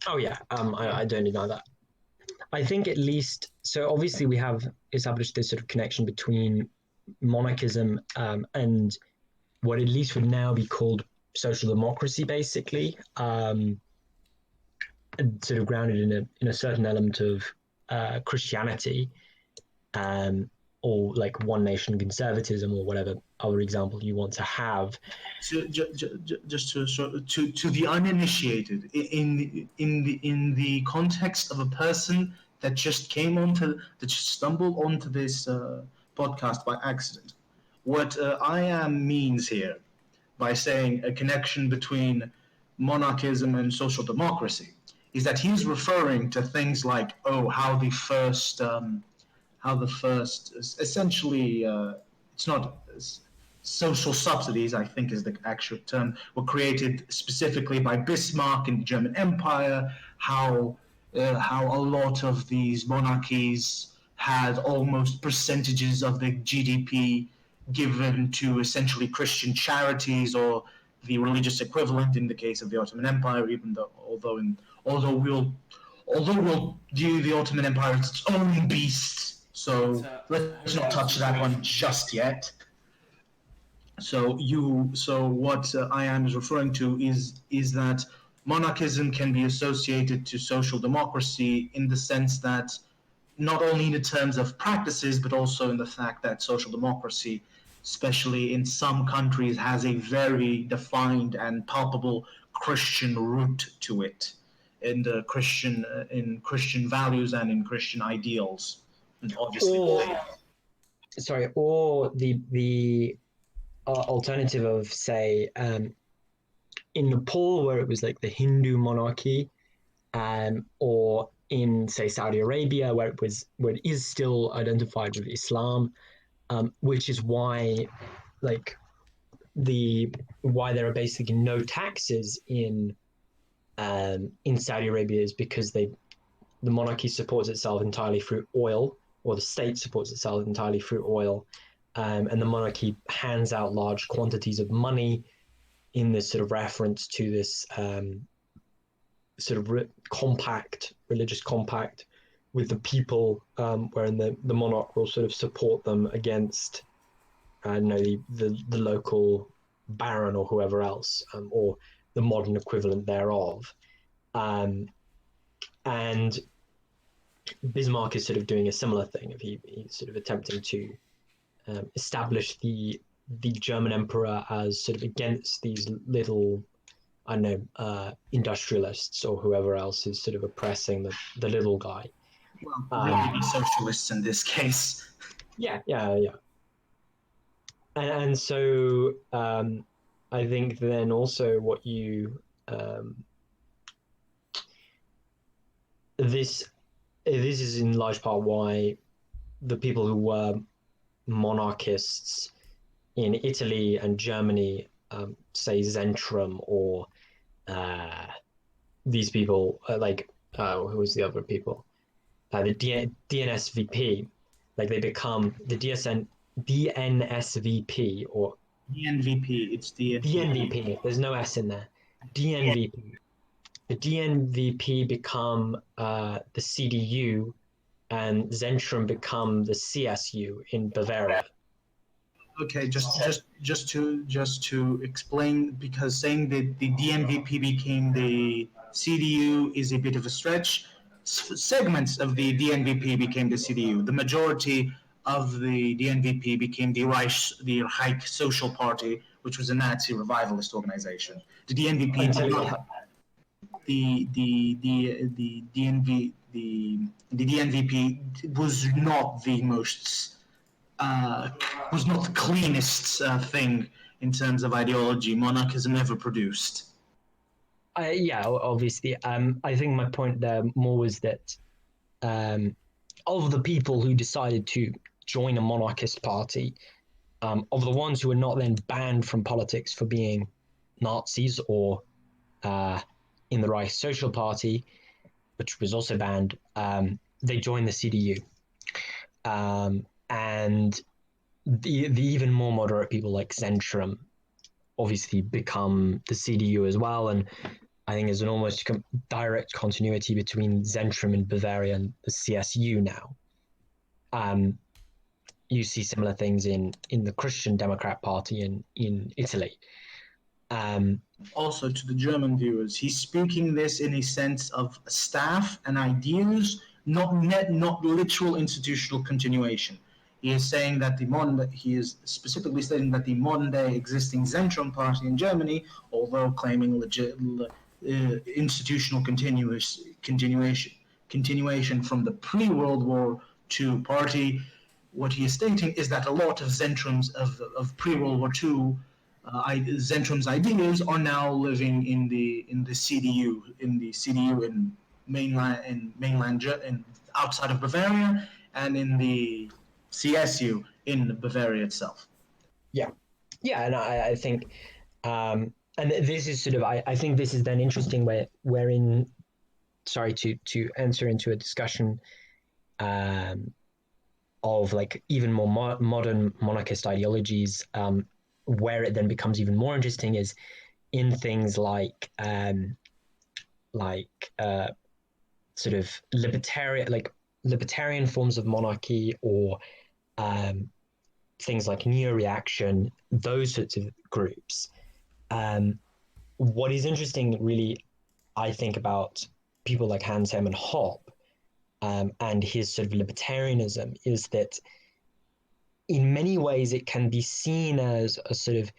Oh yeah, I don't deny that. I think at least so. Obviously, we have established this sort of connection between monarchism and what at least would now be called social democracy, basically, sort of grounded in a certain element of Christianity, or like one nation conservatism, or whatever other example you want to have. Just to the uninitiated, in the context of a person that just stumbled onto this podcast by accident, what I am means here by saying a connection between monarchism and social democracy is that he's referring to things like how the first essentially it's not social subsidies, I think is the actual term, were created specifically by Bismarck in the German Empire, how a lot of these monarchies had almost percentages of the GDP given to essentially Christian charities or the religious equivalent in the case of the Ottoman Empire, even though although we'll view the Ottoman Empire as its own beast, so let's not touch that one just yet. So what I am is referring to is that monarchism can be associated to social democracy in the sense that not only in the terms of practices, but also in the fact that social democracy, especially in some countries, has a very defined and palpable Christian root to it, in Christian values and in Christian ideals, and obviously. Or the alternative of, say, in Nepal, where it was like the Hindu monarchy, or in, say, Saudi Arabia, where it is still identified with Islam, which is why, like, why there are basically no taxes in Saudi Arabia is because the monarchy supports itself entirely through oil, or the state supports itself entirely through oil, and the monarchy hands out large quantities of money in this sort of reference to this sort of religious compact with the people, wherein the monarch will sort of support them against, the local baron or whoever else, or the modern equivalent thereof. And Bismarck is sort of doing a similar thing. He's sort of attempting to establish the German emperor as sort of against these little, I don't know, industrialists or whoever else is sort of oppressing the little guy. Well, really socialists in this case. Yeah. And so I think then also what you this is in large part why the people who were monarchists in Italy and Germany, say Zentrum, or these people, who was the other people? The DNSVP, like they become the DNSVP, DNVP, it's the DNVP. There's no S in there. DNVP. the DNVP become the CDU, and Zentrum become the CSU in Bavaria. Okay, just to explain, because saying that the DNVP became the CDU is a bit of a stretch. Segments of the DNVP became the CDU. The majority of the DNVP became the Reich Social Party, which was a Nazi revivalist organization. The DNVP did not the DNV the DNVP was not the most was not the cleanest thing in terms of ideology monarchism ever produced. Yeah, obviously. I think my point there more was that of the people who decided to join a monarchist party, of the ones who were not then banned from politics for being Nazis or in the Reich Social Party, which was also banned, they joined the CDU. And the even more moderate people like Zentrum obviously become the CDU as well. And I think there's an almost direct continuity between Zentrum in Bavaria and the CSU now. You see similar things in the Christian Democrat Party in Italy. Also, to the German viewers, he's speaking this in a sense of staff and ideas, not literal institutional continuation. He is saying that he is specifically stating that the modern day existing Zentrum party in Germany, although claiming institutional continuation from the pre-World War II party, what he is stating is that a lot of Zentrums of pre-World War II Zentrum's ideas are now living in the CDU in mainland and outside of Bavaria, and in the CSU in Bavaria itself. Yeah, and I think, and this is sort of I think this is then interesting wherein, sorry to enter into a discussion of like even more modern monarchist ideologies. Where it then becomes even more interesting is in things like sort of libertarian forms of monarchy, or things like neo-reaction, those sorts of groups. What is interesting, really, I think, about people like Hans Hermann Hoppe and his sort of libertarianism is that in many ways it can be seen as a sort of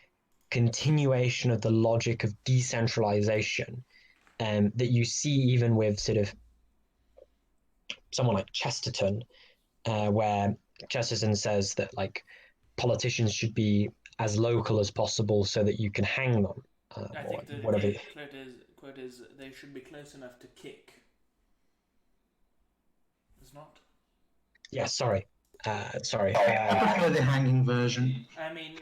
continuation of the logic of decentralization that you see even with sort of someone like Chesterton, where Chesterton says that like politicians should be as local as possible so that you can hang them. I think the whatever. quote is they should be close enough to kick. It's not? Yeah, sorry. I prefer the hanging version. I mean,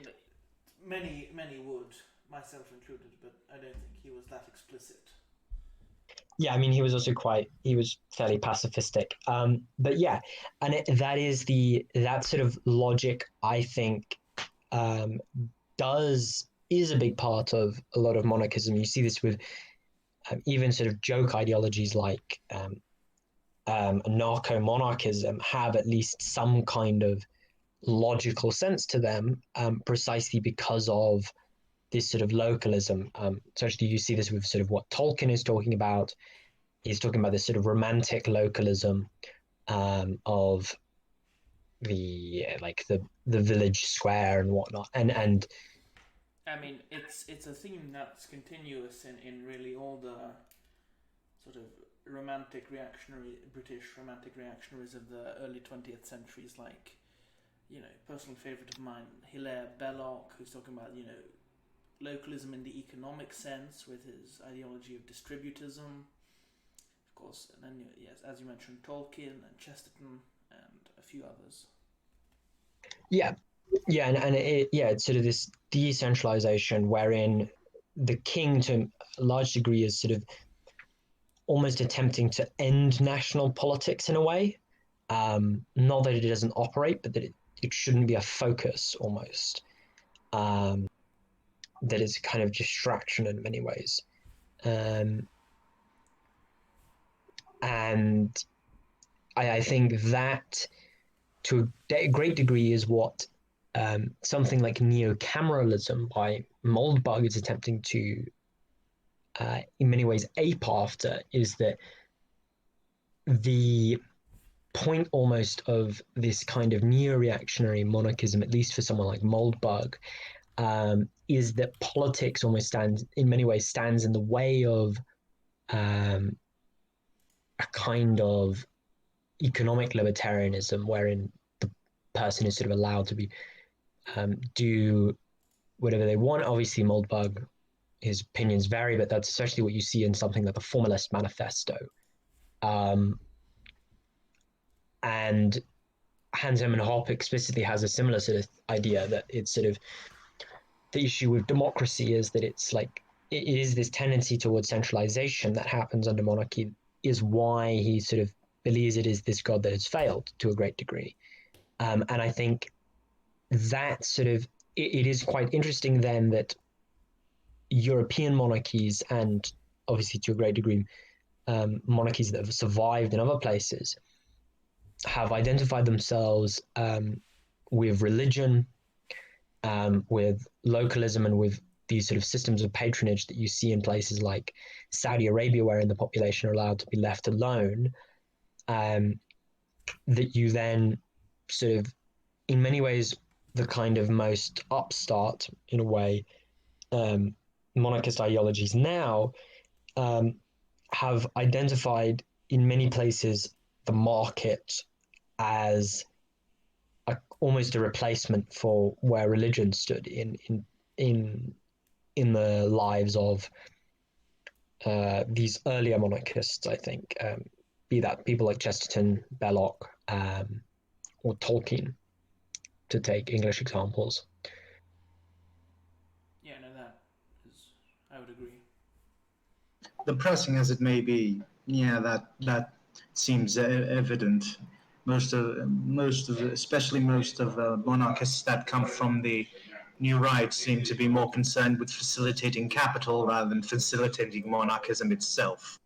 many would, myself included, but I don't think he was that explicit. Yeah, I mean, he was fairly pacifistic. But yeah, and that sort of logic, I think, is a big part of a lot of monarchism. You see this with even sort of joke ideologies like narco-monarchism have at least some kind of logical sense to them, precisely because of this sort of localism. So actually you see this with sort of what Tolkien is talking about. He's talking about this sort of romantic localism of the village square and whatnot. And I mean, it's a theme that's continuous in really all the sort of British romantic reactionaries of the early 20th centuries, like, you know, personal favourite of mine, Hilaire Belloc, who's talking about, you know, localism in the economic sense with his ideology of distributism, of course, and then, yes, as you mentioned, Tolkien and Chesterton and a few others. It's sort of this decentralization wherein the king, to a large degree, is sort of almost attempting to end national politics in a way. Not that it doesn't operate, but that it shouldn't be a focus almost. That is kind of distraction in many ways. And I think that to a great degree is what something like neo-cameralism by Moldbug is attempting to, in many ways, ape after, is that the point almost of this kind of neo-reactionary monarchism, at least for someone like Moldbug, is that politics almost stands, in many ways, stands in the way of a kind of economic libertarianism, wherein the person is sort of allowed to be do whatever they want. Obviously, Moldbug, his opinions vary, but that's essentially what you see in something like the Formalist Manifesto. And Hans Hermann Hoppe explicitly has a similar sort of idea that it's sort of the issue with democracy is that it's like it is this tendency towards centralization that happens under monarchy, is why he sort of believes it is this god that has failed to a great degree. And I think that sort of it is quite interesting then that European monarchies, and obviously to a great degree monarchies that have survived in other places, have identified themselves with religion, with localism, and with these sort of systems of patronage that you see in places like Saudi Arabia, wherein the population are allowed to be left alone, that you then sort of, in many ways, the kind of most upstart, in a way, monarchist ideologies now have identified in many places the market as almost a replacement for where religion stood in the lives of these earlier monarchists. I think, be that people like Chesterton, Belloc, or Tolkien, to take English examples. Yeah, no, that is, I would agree. Depressing as it may be, yeah, that seems evident. Most of, especially most of monarchists that come from the new right seem to be more concerned with facilitating capital rather than facilitating monarchism itself.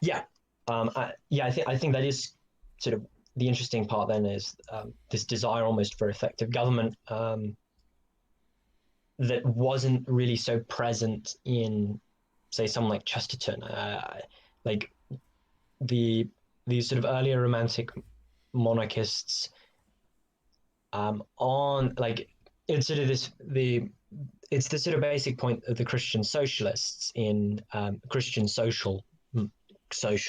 Yeah, I think that is sort of the interesting part. Then is this desire almost for effective government that wasn't really so present in, say, someone like Chesterton, like these sort of earlier romantic monarchists on like it's sort of it's the sort of basic point of the Christian socialists in Christian social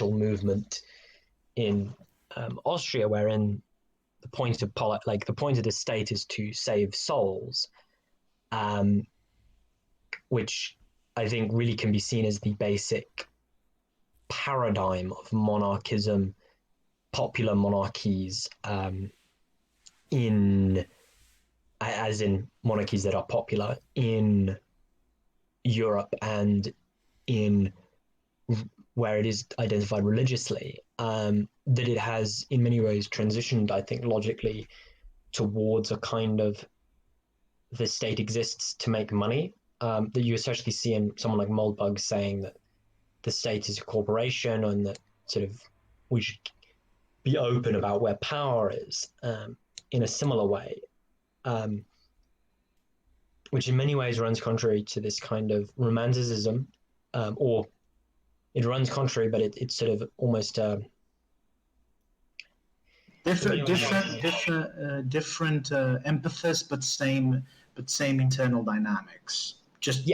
movement in Austria, wherein the point of the point of the state is to save souls, which I think really can be seen as the basic paradigm of monarchism, popular monarchies, as in monarchies that are popular in Europe and in where it is identified religiously, that it has in many ways transitioned, I think, logically towards a kind of the state exists to make money, that you especially see in someone like Moldbug saying that the state is a corporation and that sort of we should be open about where power is, in a similar way, which in many ways runs contrary to this kind of romanticism, or it runs contrary, but it's sort of almost different emphasis, but same internal dynamics. Just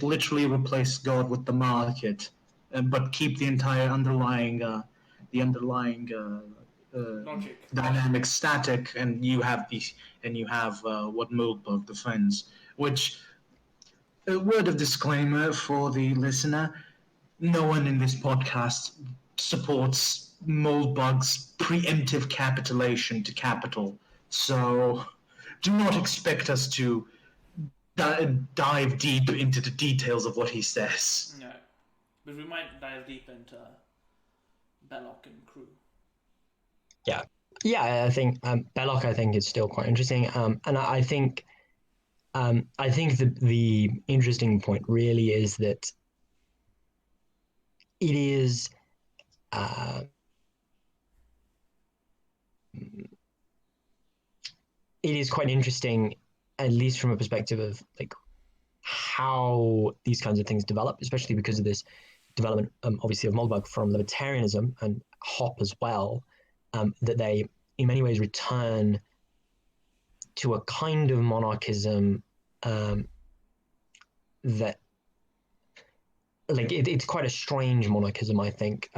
literally replace God with the market, but keep the entire underlying dynamic static, and you have what Moldbug defends. Which, a word of disclaimer for the listener: no one in this podcast supports Moldbug's preemptive capitulation to capital, so do not expect us to dive deep into the details of what he says. No, but we might dive deep into Belloc and crew. Yeah, I think Belloc, I think, is still quite interesting, and I think the interesting point really is that it is uh, it is quite interesting, at least from a perspective of like how these kinds of things develop, especially because of this development, obviously, of Moldbug from libertarianism and Hop as well, that they in many ways return to a kind of monarchism that, like, it's quite a strange monarchism, I think,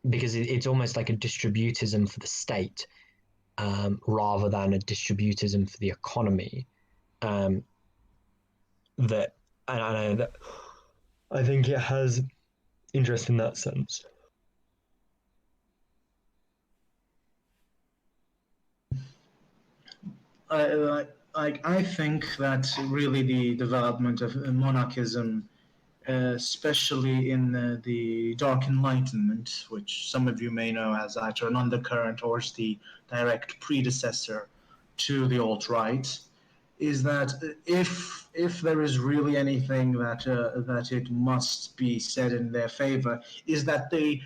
because it's almost like a distributism for the state, rather than a distributism for the economy. That and I know that I think it has interest in that sense. I think that really the development of monarchism, especially in the Dark Enlightenment, which some of you may know as either an undercurrent or as the direct predecessor to the alt-right, is that if there is really anything that it must be said in their favor, is that they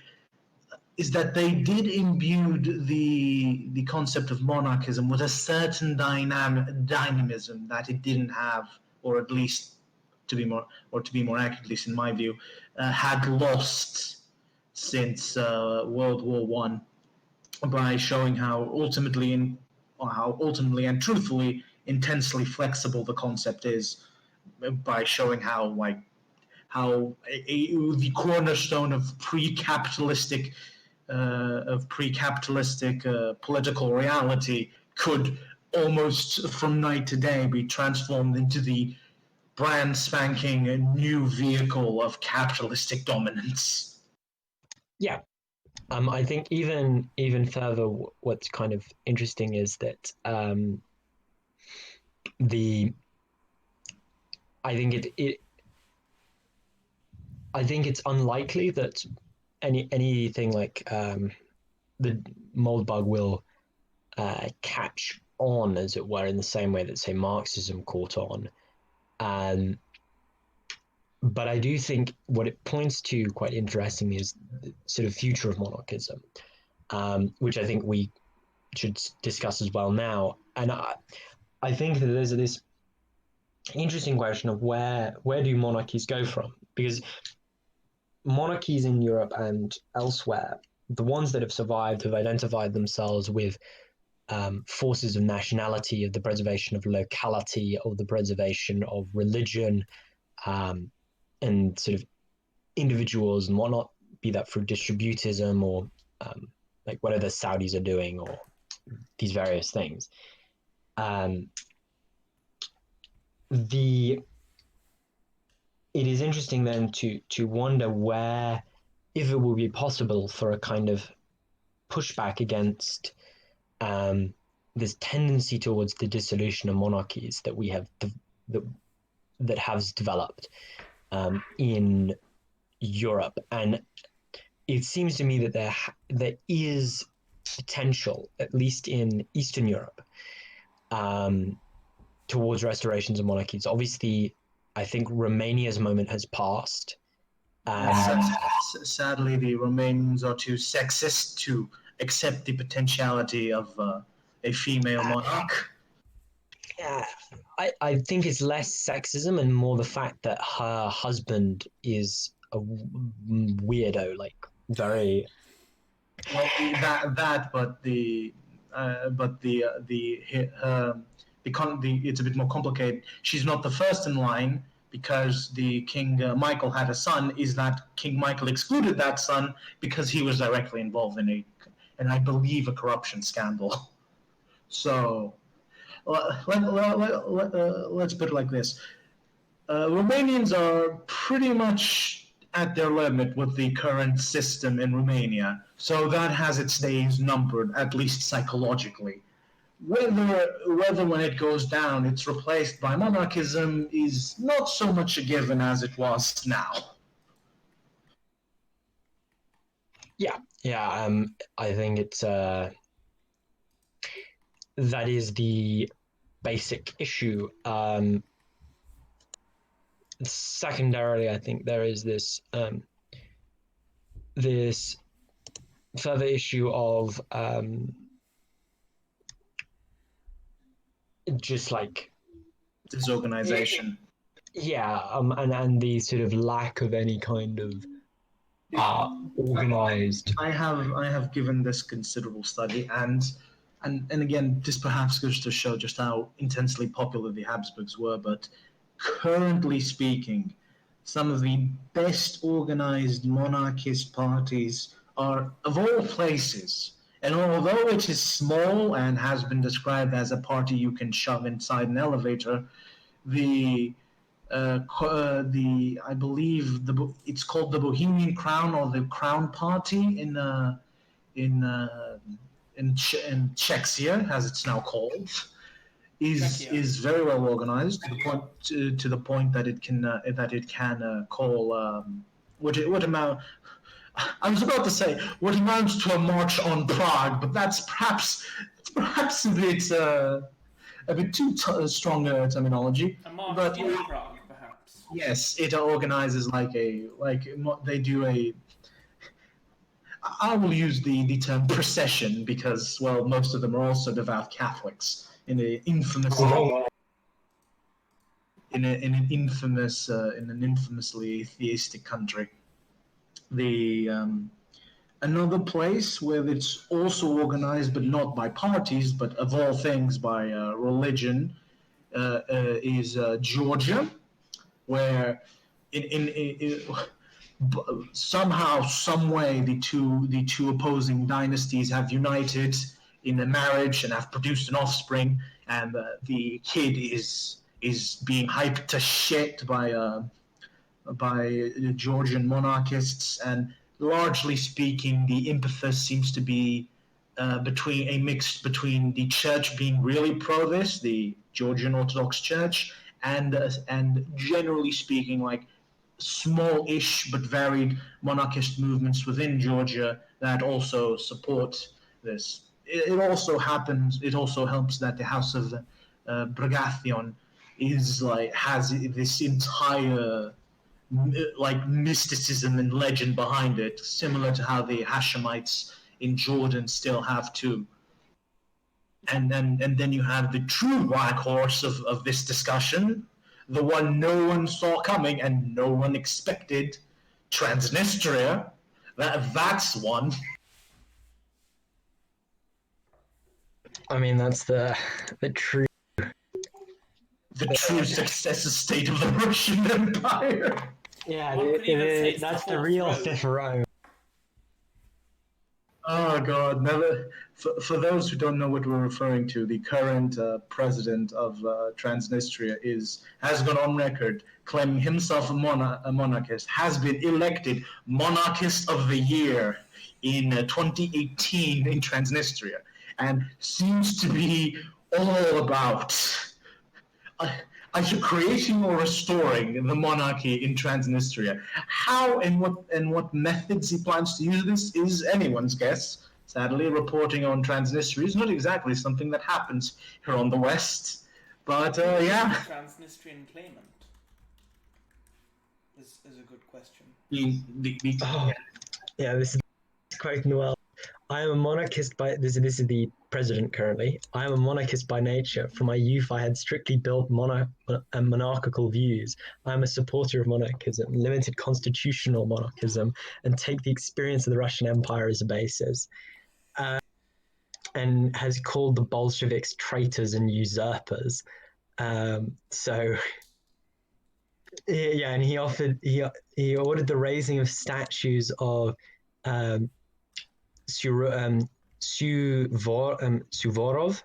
did imbue the concept of monarchism with a certain dynamism that it didn't have, or at least to be more accurate, at least in my view, had lost since World War One, by showing how ultimately and truthfully intensely flexible the concept is, by showing how the cornerstone of pre-capitalistic political reality could almost from night to day be transformed into the brand spanking new vehicle of capitalistic dominance. Yeah, I think even further, what's kind of interesting is that the I think I think it's unlikely that anything like the mold bug will catch on, as it were, in the same way that, say, Marxism caught on. But I do think what it points to quite interestingly is the sort of future of monarchism, which I think we should discuss as well now. And I think that there's this interesting question of where do monarchies go from? Because monarchies in Europe and elsewhere, the ones that have survived, have identified themselves with forces of nationality, of the preservation of locality, of the preservation of religion, and sort of individuals and whatnot, be that through distributism or like whatever the Saudis are doing, or these various things. It is interesting then to wonder where, if it will be possible for a kind of pushback against this tendency towards the dissolution of monarchies that we have that has developed in Europe. And it seems to me that there is potential, at least in Eastern Europe, towards restorations of monarchies. Obviously, I think Romania's moment has passed. Sadly, the Romanians are too sexist to accept the potentiality of a female monarch. I think it's less sexism and more the fact that her husband is a weirdo, like very. Well, it's a bit more complicated. She's not the first in line, because the King Michael had a son. Is that King Michael excluded that son because he was directly involved in I believe, a corruption scandal. So let's put it like this: Romanians are pretty much at their limit with the current system in Romania, so that has its days numbered, at least psychologically. Whether when it goes down it's replaced by monarchism is not so much a given as it was now. Yeah. I think it's that is the basic issue. Secondarily, I think there is this this further issue of just like disorganization. And the sort of lack of any kind of organized. I have given this considerable study, and again, this perhaps goes to show just how intensely popular the Habsburgs were. But currently speaking, some of the best organized monarchist parties are, of all places, and although it is small and has been described as a party you can shove inside an elevator, I believe it's called the Bohemian Crown or the Crown Party in Czechia, as it's now called, is very well organized to the point that it can call what amount. I was about to say what amounts to a march on Prague, but that's perhaps a bit too strong a terminology. A march but in Prague, perhaps. Yes, it organizes they do a. I will use the term procession because, well, most of them are also devout Catholics in an infamously atheistic country. Another place where it's also organized, but not by parties, but of all things by religion, is Georgia, where somehow, some way, the two opposing dynasties have united in a marriage and have produced an offspring, and the kid is being hyped to shit by Georgian monarchists, and largely speaking, the impetus seems to be between the church being really pro this, the Georgian Orthodox Church, and generally speaking, like small-ish but varied monarchist movements within Georgia that also support this. It also helps that the House of Bragathion has this entire mysticism and legend behind it, similar to how the Hashemites in Jordan still have too. And then you have the true black horse of this discussion, the one no one saw coming and no one expected, Transnistria. That's one. I mean, that's the true. The true successor state of the Russian Empire. Yeah, that's the real Fifth Rome. Oh God! Never. For those who don't know what we're referring to, the current president of Transnistria has gone on record claiming himself a monarchist, has been elected Monarchist of the Year in 2018 in Transnistria, and seems to be all about either creating or restoring the monarchy in Transnistria. How and what methods he plans to use this is anyone's guess. Sadly, reporting on Transnistria is not exactly something that happens here on the West. But yeah. Transnistrian claimant is a good question. Yeah, this is quoting well. I am a monarchist by this is the president currently. I am a monarchist by nature. From my youth, I had strictly built monarchical views. I am a supporter of monarchism, limited constitutional monarchism, and take the experience of the Russian Empire as a basis. And has called the Bolsheviks traitors and usurpers. So yeah, and he ordered the raising of statues of Suvorov,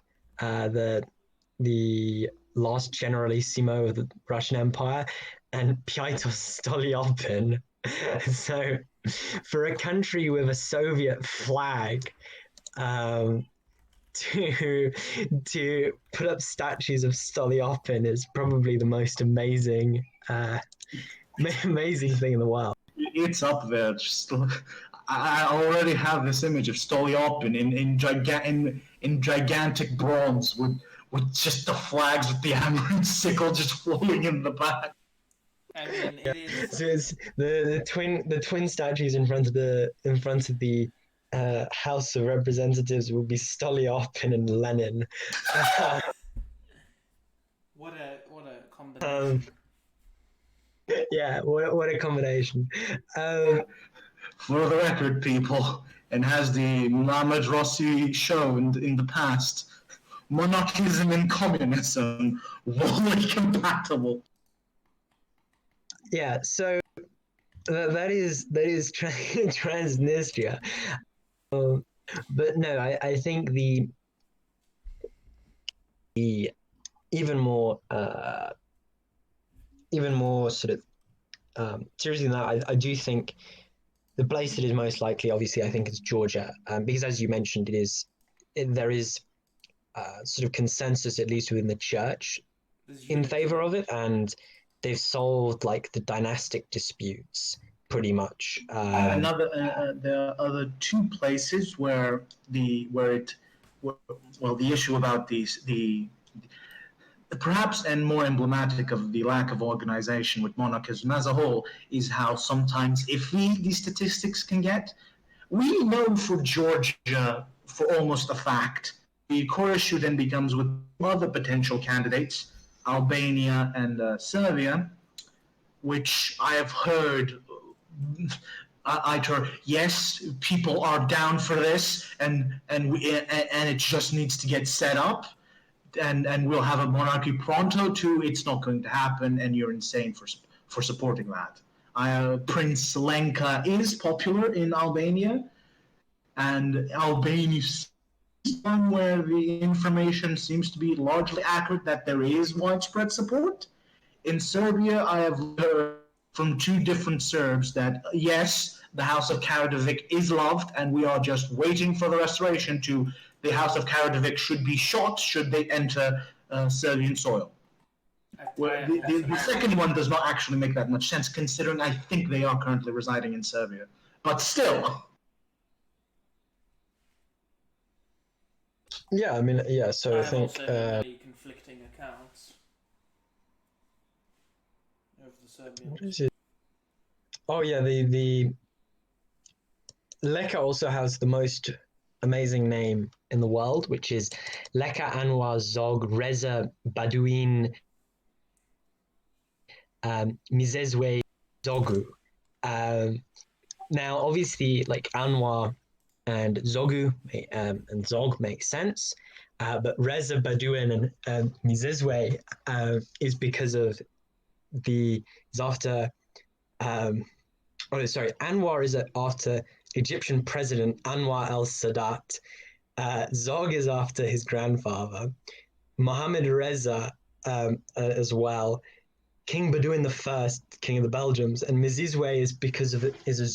the last generalissimo of the Russian Empire, and Pyotr Stolyapin. So, for a country with a Soviet flag, to put up statues of Stolyapin is probably the most amazing thing in the world. It's up there. I already have this image of Stolyapin in gigantic bronze with just the flags with the hammer and sickle just floating in the back. I mean, it is. So it's the twin statues in front of the House of Representatives will be Stolyarpin and Lenin. What a Um, combination. yeah, what a combination. Um, For the record, people, and has the Mohamed Rossi shown in the past, monarchism and communism wholly compatible. yeah, so that is Transnistria. But no, I think the even more sort of seriously than that, I do think the place that is most likely, obviously, I think is Georgia, because as you mentioned, there is sort of consensus, at least within the church, This in unity. favor of it, and they've solved like the dynastic disputes pretty much. There are other two places where the issue about the perhaps and more emblematic of the lack of organization with monarchism as a whole is how sometimes iffy these statistics can get. We know for Georgia, for almost a fact, the core issue then becomes with other potential candidates, Albania and Serbia, which I have heard. Yes, people are down for this, and it just needs to get set up, and we'll have a monarchy pronto too. It's not going to happen, and you're insane for supporting that. Prince Lenka is popular in Albania, and Albania is one where the information seems to be largely accurate that there is widespread support. In Serbia, I have heard from two different Serbs that yes, the House of Karađorđević is loved, and we are just waiting for the restoration to the House of Karađorđević should be shot should they enter Serbian soil. Well, the second one does not actually make that much sense, considering I think they are currently residing in Serbia. But still. Yeah, I mean, yeah. So I think also many conflicting accounts of the Serbians. what is it? Oh yeah, the Leka also has the most amazing name in the world, which is Leka Anwar Zog Reza Badouin Mizezwe Zogu. Now, obviously, like Anwar and Zogu and Zog make sense, but Reza Badouin and Mizezwe is because of is after. Anwar is after Egyptian President Anwar el-Sadat. Zog is after his grandfather. Mohammed Reza as well. King Bedouin I, King of the Belgians, and Mizizwe is because of is a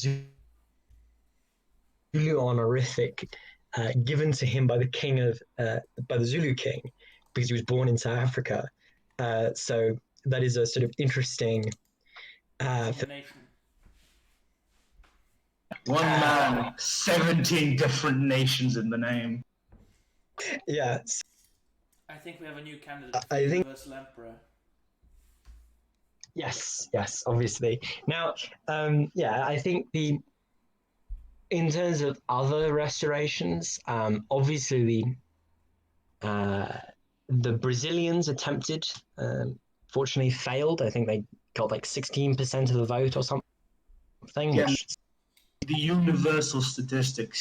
Zulu honorific given to him by the king of by the Zulu king because he was born in South Africa. So that is a sort of interesting. One man, 17 different nations in the name. Yeah. I think we have a new candidate for Universal Emperor. Yes, obviously. Now, I think in terms of other restorations, obviously the Brazilians attempted, fortunately failed. I think they got like 16% of the vote or something. Yeah. Which... The universal statistic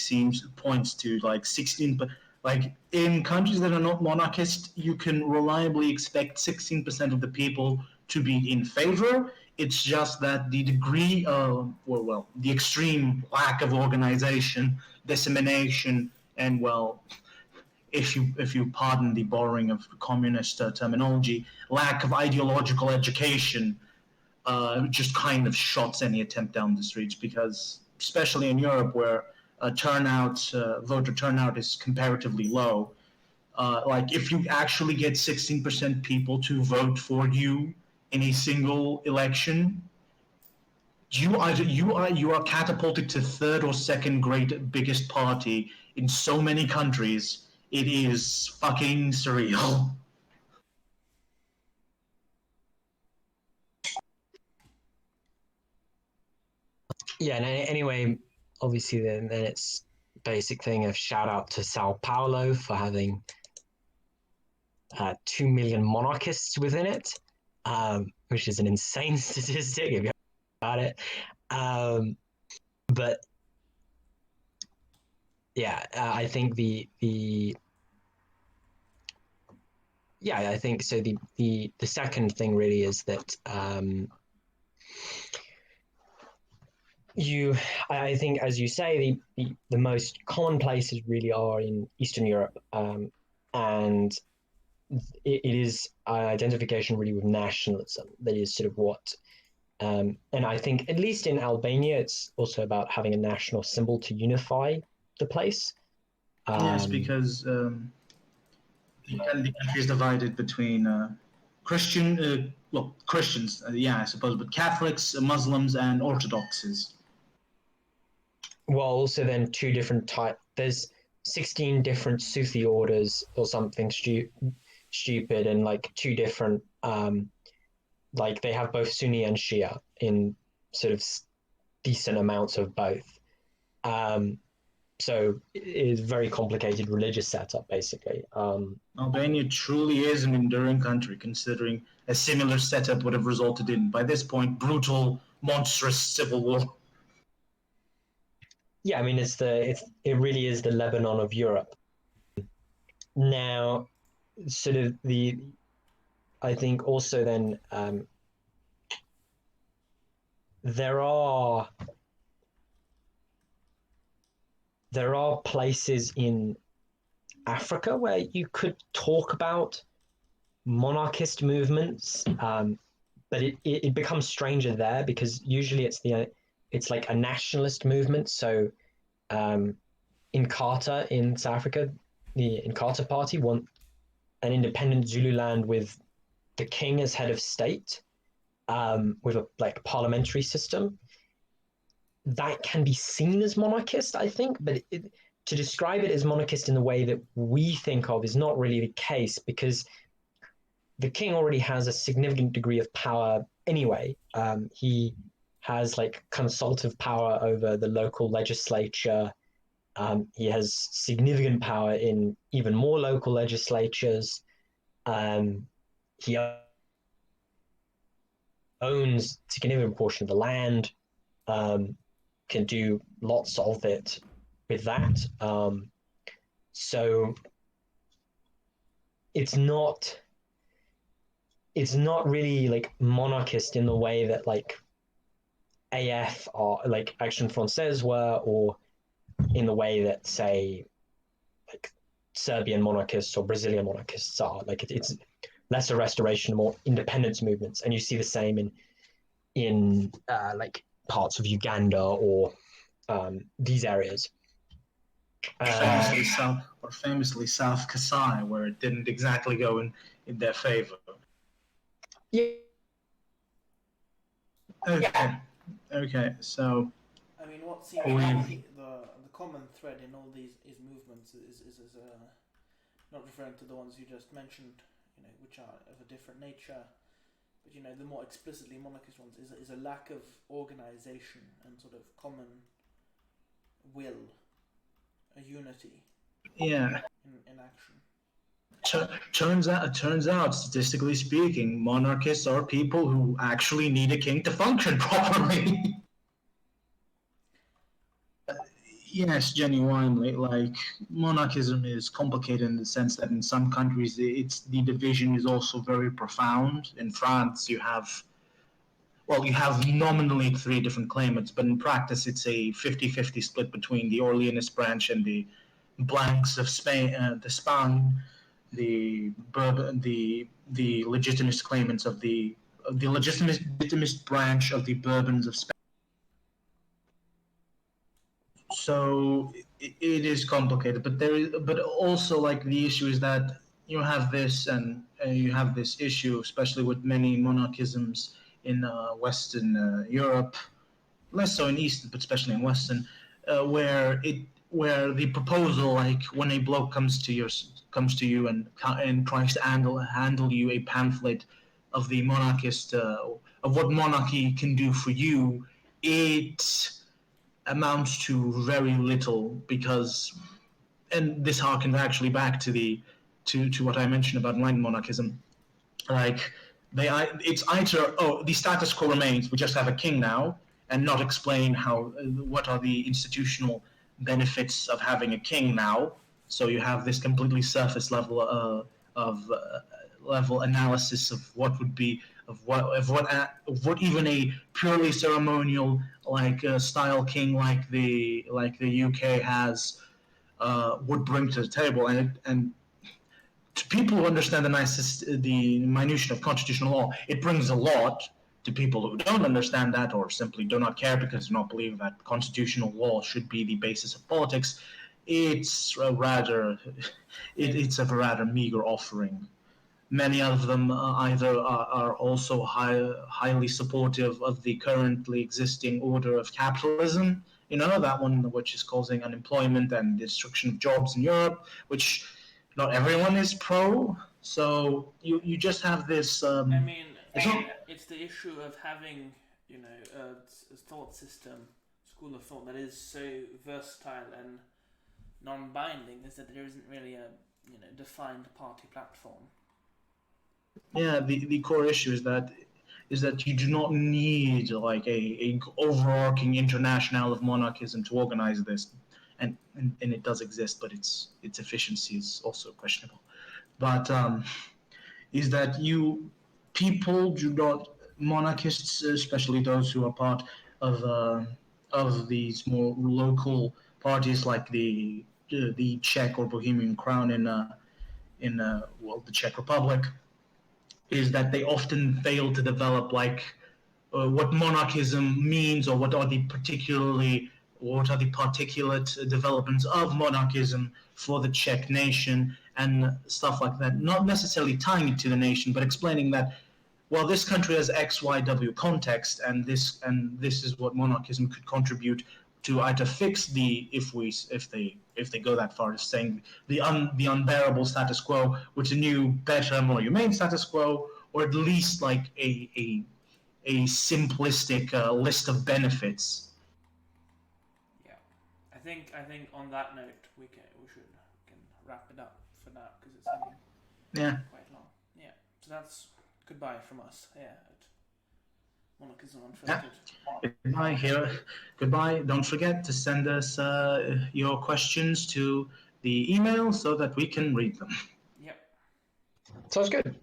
points to like 16, but like in countries that are not monarchist, you can reliably expect 16% of the people to be in favor. It's just that the degree of, the extreme lack of organization, dissemination, and if you pardon the borrowing of communist terminology, lack of ideological education, just kind of shuts any attempt down the streets because, especially in Europe where voter turnout is comparatively low, like if you actually get 16% people to vote for you in a single election, you are catapulted to third or second biggest party in so many countries. It is fucking surreal. Yeah, and anyway, obviously then it's basic thing of shout out to Sao Paulo for having 2 million monarchists within it, which is an insane statistic if you about it. But yeah, I think I think so. The second thing really is that I think, as you say, the most common places really are in Eastern Europe, and it is identification really with nationalism that is sort of what. And I think, at least in Albania, it's also about having a national symbol to unify the place. Yes, because the country is divided between Christians, yeah, I suppose, but Catholics, Muslims, and Orthodoxes. Well, also then two different type. There's 16 different Sufi orders or something stupid, and like two different like they have both Sunni and Shia in sort of decent amounts of both. So it is very complicated religious setup, basically. Albania truly is an enduring country, considering a similar setup would have resulted in, by this point, brutal, monstrous civil war. Yeah, I mean, it really is the Lebanon of Europe. Now, sort of I think also then there are places in Africa where you could talk about monarchist movements, but it becomes stranger there because usually it's like a nationalist movement. So Inkatha in South Africa, the Inkatha Party want an independent Zululand with the king as head of state, with a like parliamentary system. That can be seen as monarchist, I think, but to describe it as monarchist in the way that we think of is not really the case, because the king already has a significant degree of power anyway. He has like consultative power over the local legislature. He has significant power in even more local legislatures. He owns a significant portion of the land, can do lots of it with that. So it's not really like monarchist in the way that like AF or like Action Française were, or in the way that, say, like Serbian monarchists or Brazilian monarchists are. Like it's less a restoration, more independence movements, and you see the same in like parts of Uganda or these areas. Famously South Kasai, where it didn't exactly go in their favor. Yeah. Okay. So I mean, what seems to be the common thread in all these movements is not referring to the ones you just mentioned, which are of a different nature, but the more explicitly monarchist ones is a lack of organization and sort of common will, a unity. Yeah. In action. Turns out, statistically speaking, monarchists are people who actually need a king to function properly. Yes, genuinely. Like, monarchism is complicated in the sense that in some countries the division is also very profound. In France, you have nominally three different claimants, but in practice it's a 50-50 split between the Orleanist branch and the Blancs of Spain, the legitimist claimants of the legitimist branch of the Bourbons of Spain. So it is complicated, but also like the issue is that you have this and you have this issue, especially with many monarchisms in Western Europe, less so in Eastern, but especially in Western, where the proposal, like when a bloke comes to you and tries to handle you a pamphlet of the monarchist of what monarchy can do for you, it amounts to very little because, and this harkens actually back to what I mentioned about Enlightened monarchism. Like it's either the status quo remains, we just have a king now, and not explain what are the institutional benefits of having a king now. So you have this completely surface level level analysis of what would be of what even a purely ceremonial style king like the UK has would bring to the table, and to people who understand the minutiae of constitutional law, it brings a lot. To people who don't understand that or simply do not care because do not believe that constitutional law should be the basis of politics, it's a rather meager offering. Many of them either are also highly supportive of the currently existing order of capitalism, that one which is causing unemployment and destruction of jobs in Europe, which not everyone is pro. So you just have this. It's the issue of having a thought system, school of thought that is so versatile and non-binding, is that there isn't really a defined party platform. Yeah, the core issue is that you do not need like a overarching international of monarchism to organize this, and it does exist, but its efficiency is also questionable. But is that people do not, monarchists, especially those who are part of these more local parties like the Czech or Bohemian Crown in the Czech Republic, is that they often fail to develop what monarchism means, or what are the particulate developments of monarchism for the Czech nation and stuff like that. Not necessarily tying it to the nation, but explaining that, well, this country has X, Y, W context, and this is what monarchism could contribute to either fix if they go that far as saying the unbearable status quo with a new, better, more humane status quo, or at least like a simplistic list of benefits. Yeah, I think on that note we can wrap it up for now because it's getting quite long. Yeah, so that's goodbye from us here at Monarchism Unfiltered. Yeah. Goodbye here. Goodbye. Don't forget to send us your questions to the email so that we can read them. Yep. Sounds good.